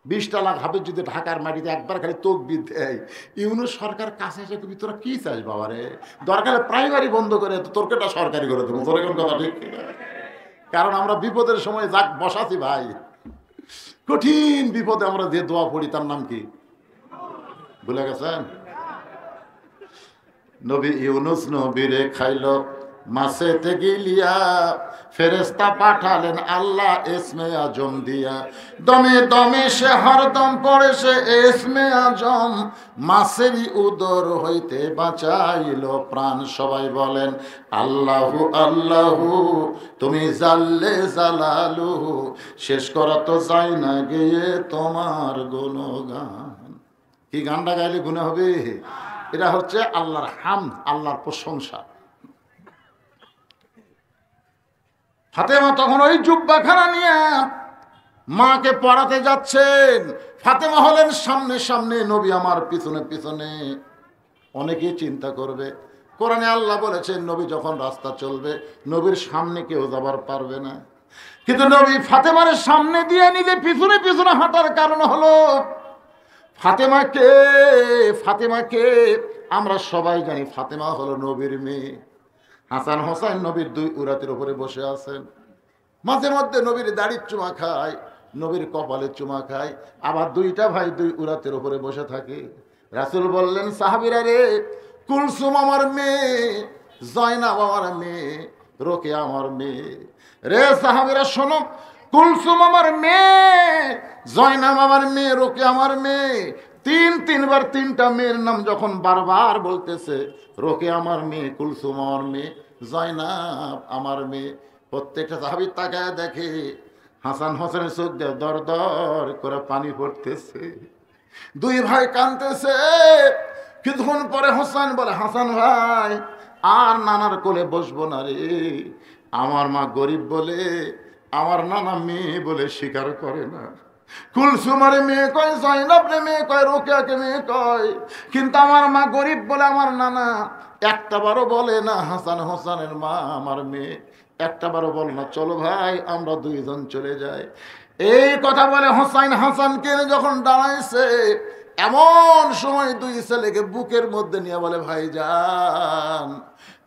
20টা লাখ হাফেজ যদি ঢাকার মাটিতে একবার খালি তকবির দেয়, ইউনূস সরকার কাছে এসে তুমি তোরা কি চাস বাবারে, দরকারে প্রাইমারি বন্ধ করে তোর কেটা সরকারি করে দেবো, তোর কোন কথা ঠিক। কারণ আমরা বিপদের সময় যাক বসাছি ভাই, কঠিন বিপদে আমরা যে দোয়া পড়ি তার নাম কি ভুলে গেছেন? নবী ইউনূস নবীরে খাইলো মাছেতে গিলিয়া, ফেরেশতা পাঠালেন আল্লাহ ইসমে আজম দিয়া, দমে দমে সে হরদম পড়ে সে ইসমে আজম, মাছেরই উদর হইতে বাঁচাইল প্রাণ। সবাই বলেন আল্লাহু আল্লাহু, তুমি জাল্লে জালালুহু, শেষ করা তো যায় না গেয়ে তোমার গুণগান। কি গানটা গাইলে গুনাহ হবে? এটা হচ্ছে আল্লাহর হামদ, আল্লাহর প্রশংসা। ফাতেমা তখন ওই জুব্বাখানা নিয়ে মাকে পড়াতে যাচ্ছেন। ফাতেমা হলেন সামনে সামনে, নবী আমার পিছনে পিছনে। অনেকেই চিন্তা করবে, কোরআনে আল্লাহ বলেছেন নবী যখন রাস্তা চলবে নবীর সামনে কেউ যাবার পারবে না, কিন্তু নবী ফাতেমার সামনে দিয়ে নিজে পিছনে পিছনে হাঁটার কারণ হলো ফাতেমাকে আমরা সবাই জানি ফাতেমা হলো নবীর মেয়ে। হাসান হোসেন নবীর 2 উরাতের উপরে বসে আছেন, মাঝে মধ্যে নবীর দাড়ির চুমা খায়, নবীর কপালে চুমা খায়, আবার 2টা ভাই 2 উরাতের উপরে বসে থাকে। রাসূল বললেন সাহাবীরা রে, কুলসুম আমার মেয়ে, জয়নাব আমার মেয়ে, রোকেয়া আমার মেয়ে। রে সাহাবীরা শোনো, কুলসুম আমার মেয়ে, জয়নাব আমার মেয়ে, রোকেয়া আমার মেয়ে। 3বার 3টা মেয়ের নাম যখন বারবার বলতেছে, রোকেয়া আমার মেয়ে, কুলসুম আমার মেয়ে, জয়নাব আমার মেয়ে, প্রত্যেকটা সাহাবী তাকায় দেখে হাসান হোসেনের চোখ দিয়ে দর দর করে পানি পড়তেছে, 2 ভাই কাঁদতেছে। কিছুক্ষণ পরে হোসেন বলে, হাসান ভাই আর নানার কোলে বসবো না রে, আমার মা গরিব বলে আমার নানা মেয়ে বলে স্বীকার করে না। কুলসুমারে মেয়ে কয়, জয়নাবরে মেয়ে কয়, রোকেয়াকে মেয়ে কয়, কিন্তু আমার মা গরিব বলে আমার নানা একটাবারও বলে না হাসান হোসেনের মা আমার মেয়ে, একটাবারও বলে না। চলো ভাই আমরা 2 জন চলে যাই। এই কথা বলে হোসাইন হাসানকে যখন দাঁড়াইছে, এমন সময় 2 ছেলেকে বুকের মধ্যে নিয়ে বলে, ভাই যান,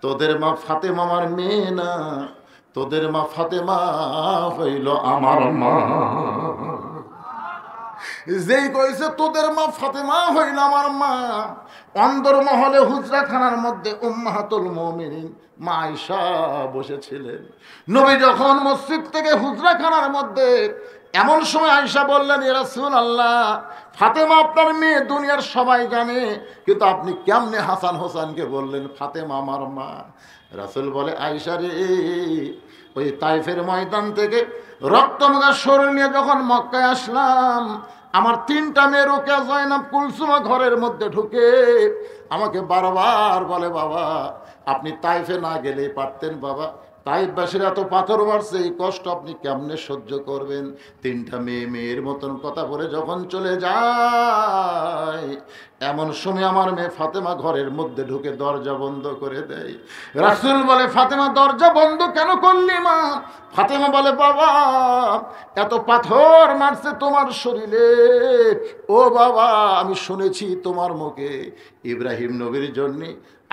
তোদের মা ফাতেমা আমার মেয়ে না, তোদের মা ফাতেমা হইল আমার মা। যেই কইছে তোদের মা ফাতেমা হইল আমার মা, অন্দর মহলে হুজরাখানার মধ্যে উম্মাহাতুল মুমিনিন মা আয়েশা বসেছিলেন। নবী যখন মসজিদ থেকে হুজরাখানার মধ্যে, এমন সময় আয়েশা বললেন, ইয়া রাসূলুল্লাহ, ফাতেমা আপনার মেয়ে দুনিয়ার সবাই জানে, কিন্তু আপনি কেমনে হাসান হোসেনকে বললেন ফাতেমা আমার মা? রাসূল বলে, আয়েশা রে, ওই তাইফের ময়দান থেকে রক্তমাখা শরীর নিয়ে যখন মক্কায় আসলাম, আমার 3টা মেয়ে রোকেয়া, জয়নাব, কুলসুমা ঘরের মধ্যে ঢুকে আমাকে বারবার বলে, বাবা আপনি তাইফে না গেলেই পারতেন, বাবা তাইফবাসীরা তো পাথর মারছে, এই কষ্ট আপনি কেমনে সহ্য করবেন? 3টা মেয়ের মতন কথা বলে যখন চলে যায়, এমন সময় আমার মেয়ে ফাতেমা ঘরের মধ্যে ঢুকে দরজা বন্ধ করে দেয়। রাসূল বলে, ফাতেমা দরজা বন্ধ কেন করলি মা? ফাতেমা বলে, বাবা এত পাথর মারছে তোমার শরীরে, ও বাবা আমি শুনেছি তোমার মুখে ইব্রাহিম নবীর জন্য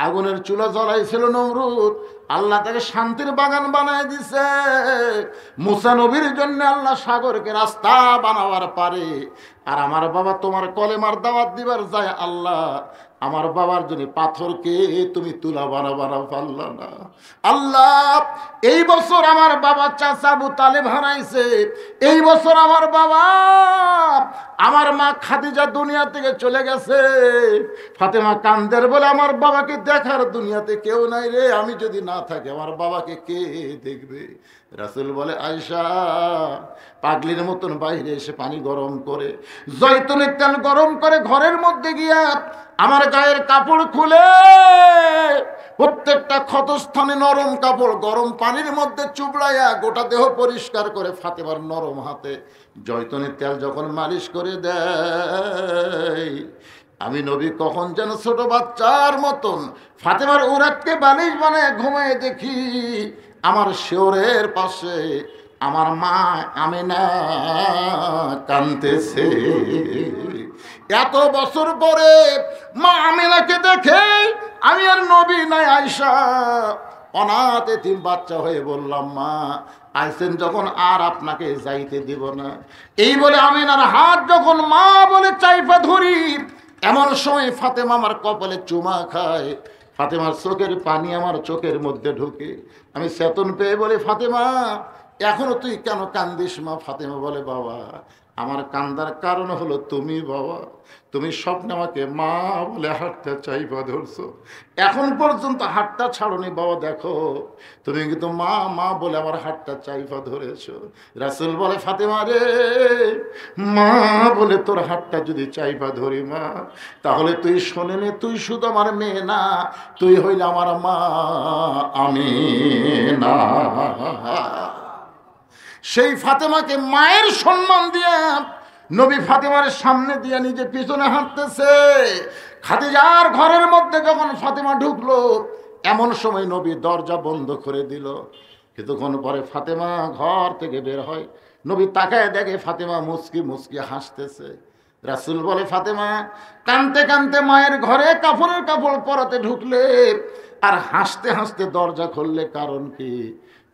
আগুনের চুলা জ্বলাইছিল নমরুদ, আল্লাহ তাকে শান্তির বাগান বানায় দিছে। মুসা নবীর জন্য আল্লাহ সাগরকে রাস্তা বানাবার পারে, আর আমার বাবা তোমার কলেমার দাওয়াত দিবার যায় আল্লাহ আমার বাবার জন্য পাথরকে তুমি তুলা বানা পারলা না। আল্লাহ, এই বছর আমার বাবা চাচা আবু তালেব হারাইছে, এই বছর আমার বাবা, আমার মা খাদিজা দুনিয়া থেকে চলে গেছে, ফাতেমা কান্দের বলে আমার বাবাকে দেখার দুনিয়াতে কেউ নাই রে, আমি যদি না থাকি আমার বাবাকে কে দেখবে? রাসূল বলে, আয়েশা পাগলির মতন বাইরে এসে পানি গরম করে, জয়তুনের তেল গরম করে ঘরের মধ্যে গিয়া আমার গায়ের কাপড় খুলে প্রত্যেকটা ক্ষতস্থানে নরম কাপড় গরম পানির মধ্যে চুবড়াইয়া গোটা দেহ পরিষ্কার করে ফাতেমার নরম হাতে জয়তুনের তেল যখন মালিশ করে দেয়, আমি নবী কখন যেন ছোট বাচ্চার মতন ফাতেমার উরাতকে বালিশ বানায় ঘুমায় দেখি আমার শিওরের পাশে আমার মা আমিনা কাঁদতেছে। এত বছর পরে মা আমিনাকে দেখে আমি আর নবী নাই আয়েশা অনাথ এতিম বাচ্চা হয়ে বললাম, মা আইসেন যখন আর আপনাকে যাইতে দিব না। এই বলে আমিনার হাত যখন মা বলে চাইপা ধরি, এমন সময় ফাতেমা আমার কপালে চুমা খায়, ফাতেমার চোখের পানি আমার চোখের মধ্যে ঢুকে, আমি চেতন পেয়ে বলি, ফাতেমা এখনো তুই কেন কান্দিস মা? ফাতেমা বলে, বাবা আমার কান্দার কারণ হলো তুমি বাবা, তুমি স্বপ্নে আমাকে মা বলে হাতটা চাইপা ধরছো, এখন পর্যন্ত হাতটা ছাড়নি বাবা, দেখো তুমি কিন্তু মা মা বলে আমার হাতটা চাইপা ধরেছো। রাসূল বলে, ফাতেমা রে, মা বলে তোর হাতটা যদি চাইপা ধরি মা, তাহলে তুই শোনে নে, তুই শুধু আমার মেয়ে না, তুই হইলে আমার মা আমিনা। সেই ফাতেমাকে মায়ের সম্মান দিয়ে নবী ফাতেমার সামনে দিয়ে নিজে পিছনে হাঁটতেছে। খাদিজার ঘরের মধ্যে যখন ফাতেমা ঢুকলো, এমন সময় নবী দরজা বন্ধ করে দিল। কিছুক্ষণ পরে ফাতেমা ঘর থেকে বের হয়, নবী তাকায় দেখে ফাতেমা মুচকি মুচকি হাসতেছে। রাসূল বলে, ফাতেমা কাঁদতে কাঁদতে মায়ের ঘরে কাপড়ের কাপড় পরাতে ঢুকলে আর হাসতে হাসতে দরজা খুললে, কারণ কি?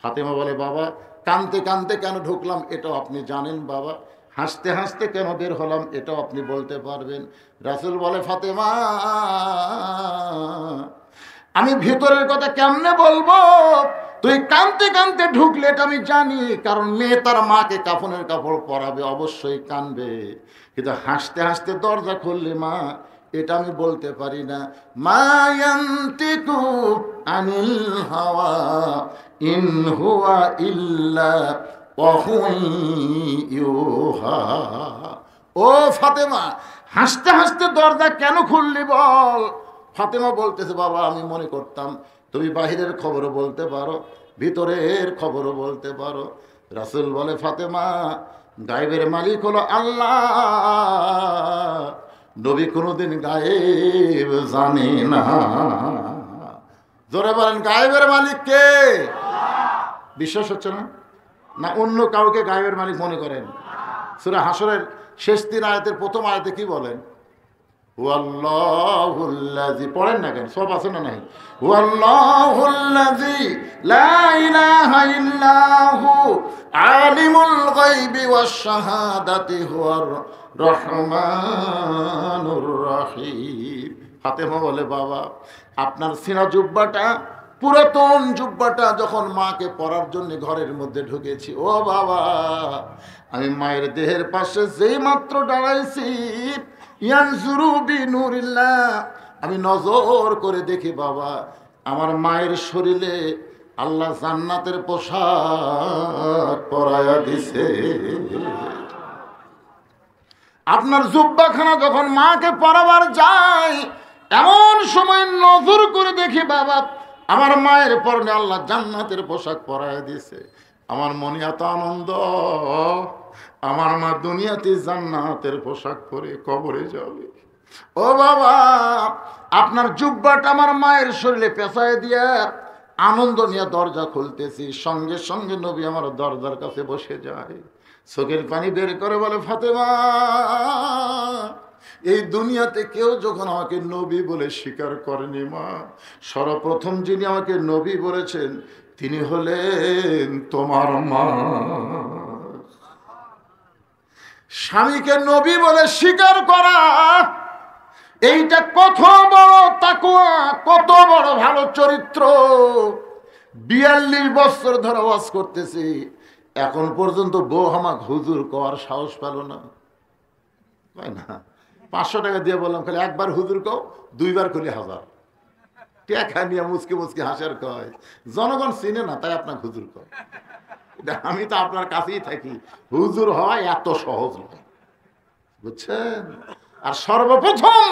ফাতেমা বলে, বাবা কাঁদতে কাঁদতে কেন ঢুকলাম এটাও আপনি জানেন বাবা, হাসতে হাসতে কেন বের হলাম এটাও আপনি বলতে পারবেন? রাসূল বলে, ফাতেমা আমি ভিতরের কথা কেমনে বলবো? তুই কাঁদতে কাঁদতে ঢুকলে এটা আমি জানি, কারণ মেয়ে তার মাকে কাফনের কাপড় পরাবে, অবশ্যই কাঁদবে, কিন্তু হাসতে হাসতে দরজা খুললে মা এটা আমি বলতে পারি না। মা ইয়ান্তিকু আনিল হাওয়া ইন হুয়া ইল্লা ওয়াহয়ুন ইউহা। ও ফাতেমা হাসতে হাসতে দরজা কেন খুললি বল? ফাতেমা বলতেছে, বাবা আমি মনে করতাম তুমি বাহিরের খবরও বলতে পারো, ভিতরের খবরও বলতে পারো। রাসূল বলে, ফাতেমা গায়েবের মালিক হলো আল্লাহ, নবী কোনোদিন গায়েব জানে না। জোরে বলেন, গায়েবের মালিক কে? বিশ্বাস হচ্ছে না? না অন্য কাউকে গায়েবের মালিক মনে করেন? সূরা হাসরের শেষ 3 আয়াতের প্রথম আয়াতে কি বলেন? হুয়াল্লাহুল্লাযী, পড়েন না কেন, সব আছে না নাই? হুয়াল্লাহুল্লাযী লা ইলাহা ইল্লাহু আলিমুল গায়বি ওয়াশ শাহাদাতি হুয়ার রহমানুর রহিম। ফাতেমা বলে, বাবা আপনার সিনা জুব্বাটা, পুরাতন জুব্বাটা যখন মাকে পরার জন্য ঘরের মধ্যে ঢুকেছি, ও বাবা আমি মায়ের দেহের পাশে যেই মাত্র দাঁড়াইছি, ইয়ানজুরু বিনুরিল্লাহ, আমি নজর করে দেখি বাবা আমার মায়ের শরীরে আল্লাহ জান্নাতের পোশাক পরায়া দিছে। আপনার জুব্বাখানা যখন মাকে পরাবার যায়, এমন সময় নজর করে দেখি বাবা আমার মায়ের পরনে আল্লাহ জান্নাতের পোশাক পরায়া দিছে। আমার মনে এত আনন্দ, আমার মা দুনিয়াতে জান্নাতের পোশাক পরে কবরে যাবে। ও বাবা আপনার জুব্বাটা আমার মায়ের শরীরে পেঁচায় দিয়া আনন্দ নিয়ে দরজা খুলতেছি, সঙ্গে সঙ্গে নবী আমার দরজার কাছে বসে যায়, চোখের পানি বের করে বলে, ফাতেমা এই দুনিয়াতে কেউ যখন আমাকে নবী বলে স্বীকার করেনি মা, সর্বপ্রথম যিনি আমাকে নবী বলেছেন তিনি হলেন তোমার মা। স্বামীকে নবী বলে স্বীকার করা এইটা কত বড় তাকওয়া, কত বড় ভালো চরিত্র। 42 বছর ধরে ওয়াজ করতেছি, এখন পর্যন্ত বউ আমাকে হুজুর কওয়ার সাহস পেল না। তাই না? 500 টাকা দিয়ে বললাম খালি একবার হুজুর কও, 2 বার করলে 1000 টাকা নিয়ে মুচকে মুচকে হাসার কয়। জনগণ চিনে না, তাই আপনার হুজুর কয়। আমি তো আপনার কাছেই থাকি, হুজুর হয় এত সহজ নয়, বুঝছেন? আর সর্বপ্রথম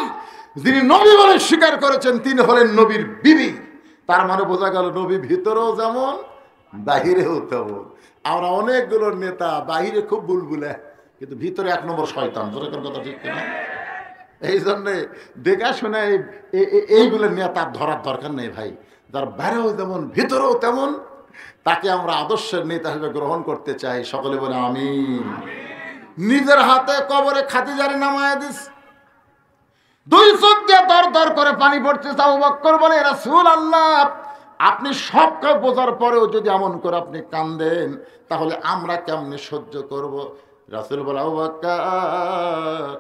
যিনি নবী বলে স্বীকার করেছেন তিনি হলেন নবীর বিবি। তার মানে বোঝা গেল নবী ভিতরেও যেমন বাহিরেও তেমন। আমরা অনেকগুলো নেতা বাহিরে খুব বুলবুলে, কিন্তু ভিতরে 1 নম্বর শয়তান। যেরকম কথা ঠিক কিনা? এই জন্যে দেখা শুনে এইগুলো নেতার ধরার দরকার নেই ভাই। যার বাইরেও যেমন ভিতরেও তেমন, তাকে আমরা আদর্শের নেতা হিসেবে গ্রহণ করতে চাই। সকলে বলে আমিন। নিজের হাতে কবরে খাদিজারে নামায় দিস, 2 চোখ দিয়ে দর দর করে পানি পড়ছে। আবু বকর বলে রাসূলুল্লাহ, আপনি সবকে বোঝার পরেও যদি এমন করে আপনি কান্দেন, তাহলে আমরা কেমনে সহ্য করব? রাসূল বলে আবু বকর,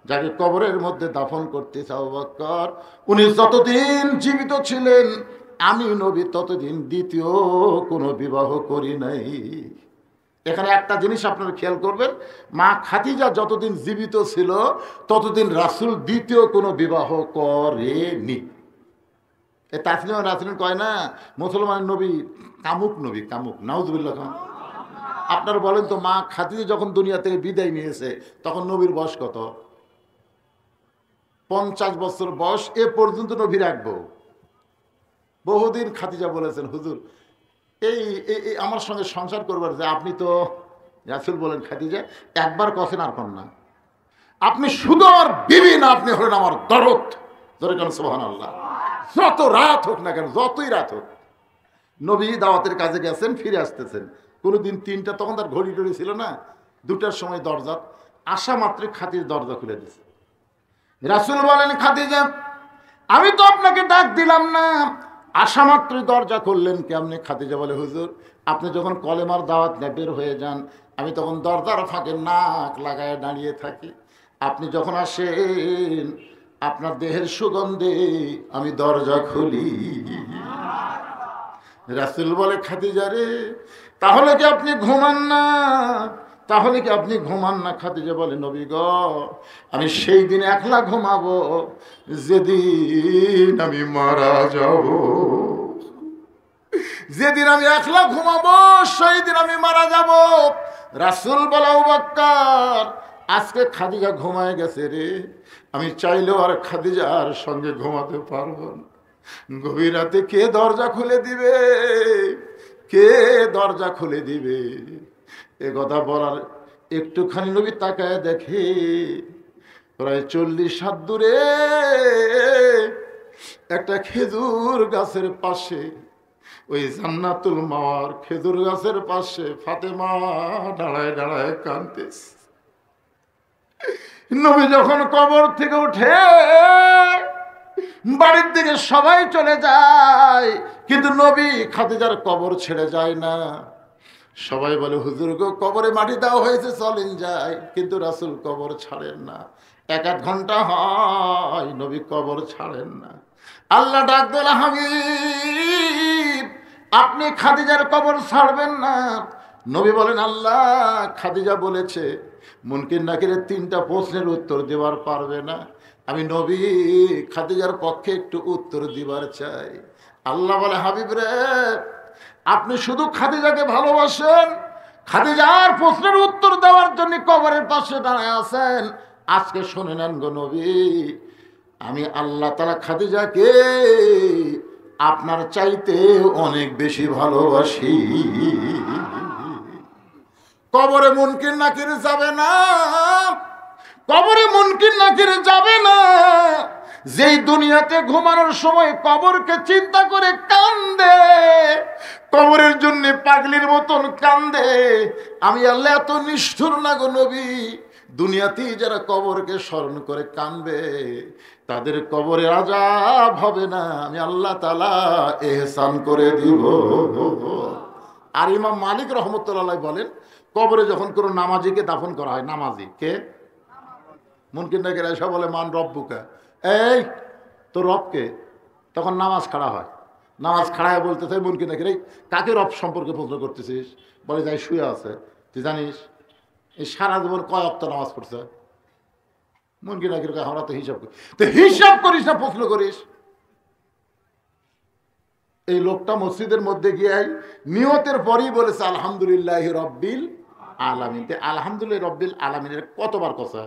যাকে কবরের মধ্যে দাফন করতেছে আবু বকর, উনি যতদিন জীবিত ছিলেন আমি নবী ততদিন দ্বিতীয় কোনো বিবাহ করি নাই। এখানে একটা জিনিস আপনারা খেয়াল করবেন, মা খাদিজা যতদিন জীবিত ছিল ততদিন রাসূল দ্বিতীয় কোনো বিবাহ করেনি। এই তাসলিমা রাসূল কয় না মুসলমান নবী কামুক নবী, কামুক, নাউজুবিল্লাহ। আপনারা বলেন তো, মা খাদিজা যখন দুনিয়া থেকে বিদায় নিয়েছে তখন নবীর বয়স কত? 50 বছর বয়স। এ পর্যন্ত নবী রাখবো। বহুদিন খাদিজা বলেছেন হুজুর এই আমার সঙ্গে সংসার করবার, যে আপনি তো রাসূল বলেন খাদিজা একবার কছেন আর কন না, আপনি শুধু আমার বিবি না, আপনি হলেন আমার দরদ। ধরে কেন সুবহানাল্লাহ। যত রাত হোক না কেন, যতই রাত হোক, নবী দাওয়াতের কাজে গেছেন, ফিরে আসতেছেন, কোনোদিন 3টা, তখন তার ঘড়ি টড়ি ছিল না, 2টার সময় দরজা আসা মাত্র খাদিজা দরজা খুলে দিয়েছে। রাসূল বলেন খাদিজা আমি তো আপনাকে ডাক দিলাম না, আসা মাত্রই দরজা খুললেন কেমনে? খাদিজা বলে হুজুর আপনি যখন কলেমার দাওয়াত নিয়ে বের হয়ে যান, আমি তখন দরজার ফাঁকে নাক লাগায় দাঁড়িয়ে থাকি। আপনি যখন আসেন আপনার দেহের সুগন্ধে আমি দরজা খুলি। রাসূল বলে খাদিজা রে, তাহলে কি আপনি ঘুমান না? তাহলে কি আপনি ঘুমান না? খাদিজা বলে নবী গো, আমি সেই দিন একলা ঘুমাবো যেদিন আমি মারা যাব। যেদিন আমি একলা ঘুমাবো সেই দিন আমি মারা যাব। রাসূল বলে আবু বকর আজকে খাদিজা ঘুমায় গেছে রে, আমি চাইলেও আর খাদিজার সঙ্গে ঘুমাতে পারবো না। গভীর রাতে কে দরজা খুলে দিবে? কে দরজা খুলে দিবে? এ কথা বলার একটুখানি নবী তাকায় দেখে প্রায় 40 হাত দূরে একটা খেজুর গাছের পাশে, ওই জান্নাতুল মাওয়ার খেজুর গাছের পাশে ফাতেমা দাঁড়ায় দাঁড়ায় কাঁদতেছে। নবী যখন কবর থেকে উঠে বাড়ির দিকে সবাই চলে যায়, কিন্তু নবী খাদিজার কবর ছেড়ে যায় না। সবাই বলে হুজুর গো কবরে মাটি দেওয়া হয়েছে, চলেন যাই, কিন্তু রাসূল কবর ছাড়েন না। 1-1 ঘন্টা হয় নবী কবর ছাড়েন না। আল্লাহ ডাক দিল হাবিব আপনি খাদিজার কবর ছাড়বেন না। নবী বলেন আল্লাহ খাদিজা বলেছে মুনকির নাকিরের 3টা প্রশ্নের উত্তর দেওয়ার পারবে না, আমি নবী খাদিজার পক্ষে একটু উত্তর দিবার চাই। আল্লাহ বলে হাবিব রে, আপনি শুধু খাদিজাকে ভালোবাসেন, খাদিজার প্রশ্নের উত্তর দেওয়ার জন্য কবরের পাশে দাঁড়ায় আছেন। আজকে শুনে নেন গো নবী, আমি আল্লাহ তাআলা খাদিজাকে আপনার চাইতে অনেক বেশি ভালোবাসি। কবরে মুনকির নাকির যাবে না, কবরে মুনকির নাকির যাবে না। যেই দুনিয়াতে ঘুমানোর সময় কবরকে চিন্তা করে কান্দে, কবরের জন্য পাগলির মতন কান্দে, আমি আল্লাহ এত নিষ্ঠুর না গো নবী। দুনিয়াতেই যারা কবরকে স্মরণ করে কান্দবে তাদের কবরে আযাব হবে না, আমি আল্লাহ তাআলা ইহসান করে দিব। আর ইমাম মালিক রহমতুল্লাহ বলেন কবরে যখন কোনো নামাজিকে দাফন করা হয়, নামাজি কে? মুনকির নাকির এসে বলে মান রব্বুকা, এই তোর রবকে, তখন নামাজ খাড়া হয়, নামাজ খাড়ায় বলতেছে মুনকি নাকি রে কাকে রব সম্পর্কে প্রশ্ন করতেছিস? বলে যাই শুয়ে আছে, তুই জানিস এই সারা জীবন কয় ওয়াক্ত নামাজ পড়ছে? মুনকি নাকি আমরা তো হিসাব করি, তো হিসাব করিস না প্রশ্ন করিস। এই লোকটা মসজিদের মধ্যে গিয়ে নিয়তের পরেই বলেছে আলহামদুলিল্লাহ রব্বিল আলামিন। আলহামদুলিল্লাহ রব্বিল আলামিনের কতবার কথা?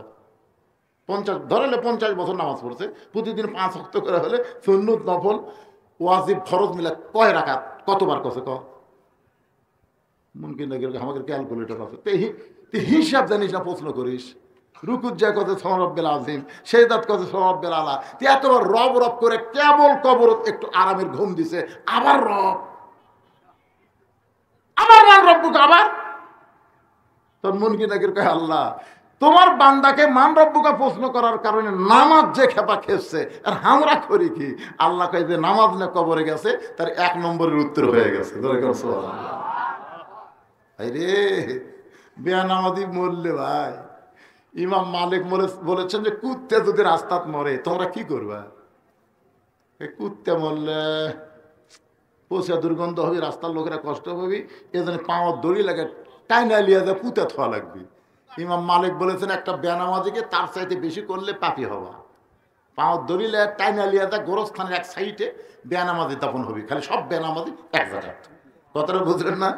50 ধরলে 50 বছর নামাজ পড়ছে, প্রতিদিন 5 ওয়াক্ত করে হলে সুন্নত নফল ওয়াজিব ফরজ মিলে কয় রাকাত কতবার কছে ক? মুমকিন নাকি আমাদের ক্যালকুলেটর আছে, তুই হিসাব জানিস না প্রশ্ন করিস। রুকুত যায় কত সরব্বেল আজিম, সেই দাঁত কত সরব্বেল আলা, তুই এতবার রব রব করে কেবল কবর একটু আরামের ঘুম দিছে, আবার রব আবার মান রব্বুকে আবার। তোর মুমকিন নাকি কয় আল্লাহ তোমার বান্দাকে মান রব্বুকা প্রশ্ন করার কারণে নামাজ যে খেপা খেপছে, আর আমরা করি কি? আল্লাহ কয় যে নামাজ না কবরে গেছে তার 1 নম্বরের উত্তর হয়ে গেছে। রে বেয়ানামাজি মরলে ভাই, ইমাম মালিক বলেছেন যে কুত্তে যদি রাস্তাত মরে তোমরা কি করবা? কুত্তে মরলে পচা দুর্গন্ধ হবে, রাস্তার লোকেরা কষ্ট পাবি, এজন্য পাওয়ার দড়ি লাগে টাইনা লিয়া যা পুঁতে থোয়া লাগবে। ইমাম মালিক বলেছেন একটা বেনামাজিকে তার চাইতে বেশি করলে পাপি হবা, পাওয়ার দড়ি লিয়া টাইনা লিয়া যা গোরস্থানের এক সাইডে বেনামাজি দাফন হবি, খালি সব বেনামাজি এক জায়গায়। কথাটা বুঝলেন না?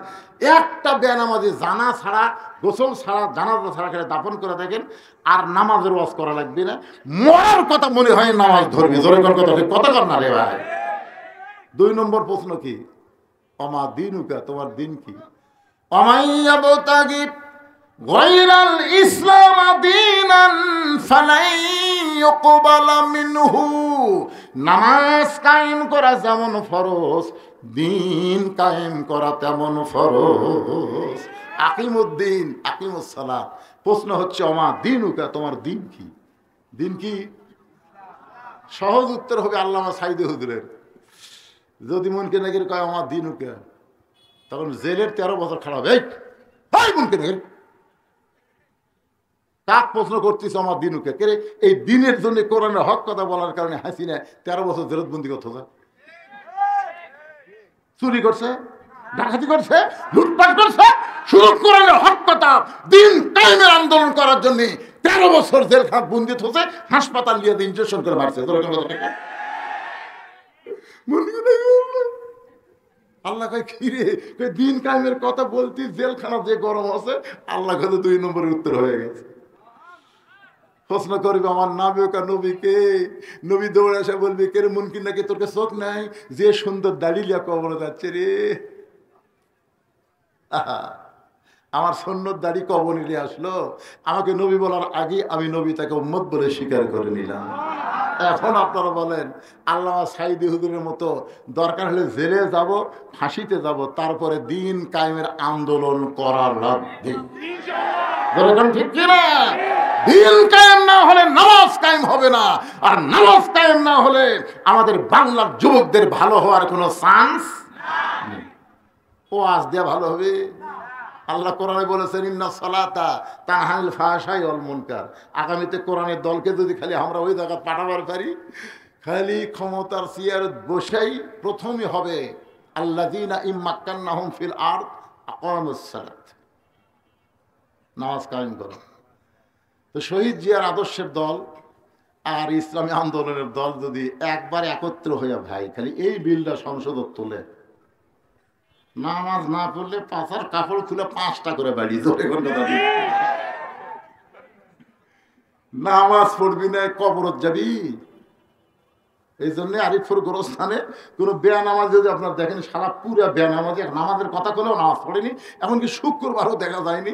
একটা বেনামাজি জানা ছাড়া গোসল ছাড়া জানাজা ছাড়া খেলে দাফন করে দেখেন, আর নামাজের ওয়াজ করা লাগবে না, মরার কথা মনে হয় নামাজ ধরবি। জোরে কর কথা, কথা কর না রে ভাই। 2 নম্বর প্রশ্ন কি? অমা দিনুকা, তোমার দিন কি? অমাইয়া বতাগি গায়রাল ইসলাম দীনান ফালাই ইউকবালা মিনহু। নামাজ কায়েম করা যেমন ফরজ, দিন কায়েম করা তেমন ফরজ। আকিমুদ্দিন আকিমুস সালাত। প্রশ্ন হচ্ছে অমা দিনুকা, তোমার দিন কি? দিন কি? সহজ উত্তর হবে আল্লামা সাইদি হুজুরের। যদি মনকে নাকির কয় আমার দিনুকা, তখন জেলের 13 বছর খারাপ। এই মনকে নাকির কাক প্রশ্ন করছিস আমার দিনুকে কে? এই দিনের জন্য কোরআনের হক কথা বলার কারণে হাসিনা 13 বছর জেলবন্দি করতে যায়। চুরি করছে, ডাকাতি করছে, লুটপাট করছে, শুধু কোরআনের হক কথা দিন টাইমের আন্দোলন করার জন্য 13 বছর জেল খাট বন্দি হচ্ছে, হাসপাতাল নিয়ে ইনজেকশন করে মারছে। আল্লাহ কয় কি রে, দিন কায়েমের কথা বলতি, জেলখানা যে গরম আছে, আল্লাহ কাছে 2 নম্বরের উত্তর হয়ে গেছে। প্রশ্ন করবে আমার নাবিকা নবীকে, নবী দৌড়ে এসে বলবি কে রে মুনকিন নাকি তোরকে চোখ নাই, যে সুন্দর দাড়ি লিয়া কবরে যাচ্ছে রে। আমার সুন্নত দাড়ি কবরে নিয়ে আসলো, আমাকে নবী বলার আগে আমি নবী তাকে উম্মত বলে স্বীকার করে নিলাম। এখন আপনারা বলেন আল্লামা সাইদি হুজুরের মতো দরকার হলে জেলে যাব, ফাঁসিতে যাব, তারপরে দিন কায়েমের আন্দোলন করার লাগবে। ঠিক কিনা? দিন কায়েম না হলে নামাজ কায়েম হবে না, আর নামাজ কায়েম না হলে আমাদের বাংলার যুবকদের ভালো হওয়ার কোনো চান্স নেই। ও আজ দিয়ে ভালো হবে? আল্লাহ কোরআনে বলেছেন ইন্না সালাতা তানহানিল ফাহশাই ওয়াল মুনকার। আগামীতে কোরআনের দলকে যদি খালি আমরা ওই জায়গা পাঠাবার পারি, খালি ক্ষমতার চেয়ার বসাই প্রথমই হবে আল্লাযীনা ইম্মাক্কান্নাহুম ফিল আরদ আকামুস সালাত, নামাজ কায়েম করো। তো শহীদ জিয়ার আদর্শের দল আর ইসলামী আন্দোলনের দল যদি একবার একত্র হইয়া ভাই খালি এই বিলটা সংসদে তোলে, নামাজ না পড়লে পাছার কাপড় খুলে 5টা করে বাড়ি জোরে করে দাবি, নামাজ পড়বি না কবরত যাবি। এই জন্য আরিফপুর গোরস্থানে কোনো বেয়ানামাজ যদি আপনার দেখেন, সারা পুরা বেয়ানামাজি, নামাজের কথা বলেও নামাজ পড়েনি, এমনকি শুক্রবারও দেখা যায়নি।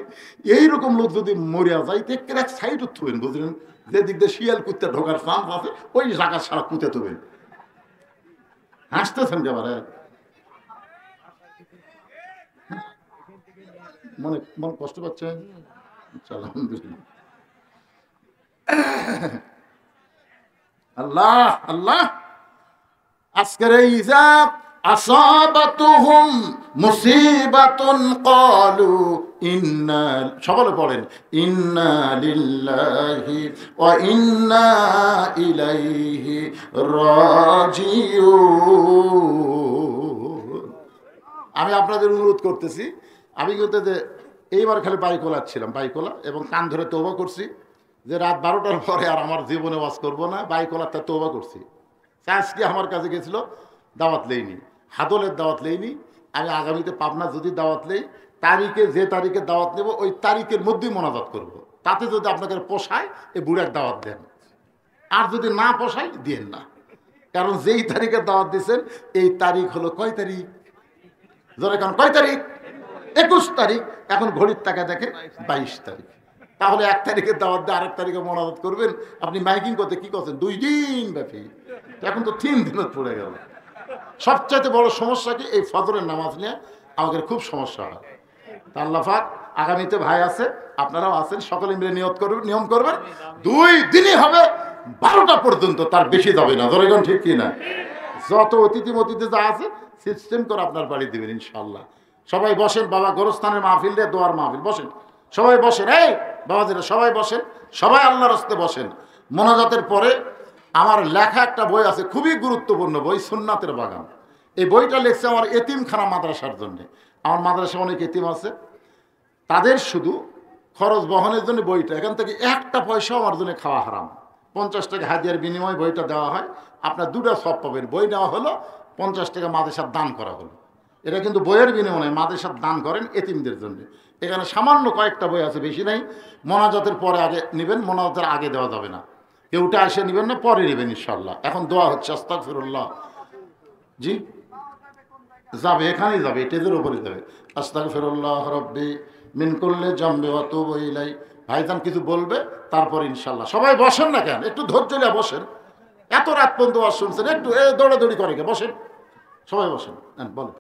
এইরকম লোক যদি মরিয়া যায় দেখতে এক সাইড থুবেন, বুঝলেন? যে দিক দিয়ে শিয়াল কুত্তে ঢোকার চান্স আছে ওই জায়গা সারা কুতে থুবেন। হাসতেছেন কেবারে? মনে মন কষ্ট পাচ্ছেন? আলহামদুলিল্লাহ। আল্লাহ আল্লাহ, আজকের এই হিসাব আসাবাতুহুম মুসিবাতুন ক্বালু ইন্না, সকলে পড়েন, ইন্না লিল্লাহি ওয়া ইন্না ইলাইহি রাজিউন। আমি আপনাদের অনুরোধ করতেছি, আমি কিন্তু যে এইবার খালি বাইকোলাচ্ছিলাম, বাইকোলা, এবং কান ধরে তওবা করছি যে রাত 12টার পরে আর আমার জীবনে ওয়াজ করবো না, বাইকোলাতে তওবা করছি। আজকে আমার কাছে গেছিল, দাওয়াত লেইনি, হাদলের দাওয়াত লেইনি। আমি আগামীতে পাবনা যদি দাওয়াত লেই, তারিখে যে তারিখে দাওয়াত নেব ওই তারিখের মধ্যেই মোনাজাত করব। তাতে যদি আপনাদের পোষায় এই বুড়ার দাওয়াত দেন, আর যদি না পোষায় দিয়েন না। কারণ যেই তারিখে দাওয়াত দিয়েছেন এই তারিখ হলো কয় তারিখ? ধরে কারণ কয় তারিখ? 21 তারিখ। এখন ঘড়ির টাকা দেখে 22 তারিখ। তাহলে 1 তারিখে দাওয়াত দিয়ে আরেক তারিখে মোনাজাত করবেন। আপনি মাইকিং করতে কি করছেন 2 দিন ব্যাপী, এখন তো 3 দিন পড়ে গেল। সবচাইতে বড় সমস্যা কি, এই ফজরের নামাজ নিয়ে আমাদের খুব সমস্যা হয়। তা আল্লাহ পাক আগামীতে ভাই আছে, আপনারাও আছেন, সকলে মিলে নিয়ম করবেন 2 দিনই হবে 12টা পর্যন্ত, তার বেশি যাবে না। ধরেগণ ঠিক কি না? যত অতিথি মতিথি যা আছে সিস্টেম করে আপনার বাড়ি দিবেন ইনশাল্লাহ। সবাই বসেন, বাবা গোরস্থানের মাহফিল রে, দোয়ার মাহফিল, বসেন সবাই, বসেন। এই বাবাজিরা সবাই বসেন, সবাই আল্লাহর রাস্তে বসেন। মোনাজাতের পরে আমার লেখা একটা বই আছে, খুবই গুরুত্বপূর্ণ বই, সুন্নাতের বাগান। এই বইটা লিখছে আমার এতিমখানা মাদ্রাসার জন্য। আমার মাদ্রাসায় অনেক এতিম আছে, তাদের শুধু খরচ বহনের জন্য বইটা। এখান থেকে একটা পয়সাও আমার জন্য খাওয়া হারাম। 50 টাকা হাদিয়ার বিনিময়ে বইটা দেওয়া হয়। আপনার 2টা সব পাবেন। বই নেওয়া হলো, 50 টাকা মাদ্রাসার দান করা হলো। এটা কিন্তু বইয়ের বিনিময়ে মাদ্রাসার দান করেন এতিমদের জন্য। এখানে সামান্য কয়েকটা বই আছে, বেশি নাই। মোনাজাতের পরে আগে নেবেন, মোনাজাতের আগে দেওয়া যাবে না। কেউটা এসে নেবেন না, পরে নেবেন ইনশাল্লাহ। এখন দোয়া হচ্ছে, আস্তাগফিরুল্লাহ। জি যাবে, এখানেই যাবে, টেজের উপরে যাবে। আস্তাগফিরুল্লাহ রাব্বি মিন কুল্লি জামবি ওয়া তুবু ইলাই। ভাইজান কিছু বলবে, তারপর ইনশাল্লাহ। সবাই বসেন না কেন, একটু ধৈর্য নিয়ে বসেন। এত রাত পর্যন্ত ওয়াজ শুনছেন, একটু দৌড়াদৌড়ি করে কে, বসেন, সবাই বসেন, বলেন।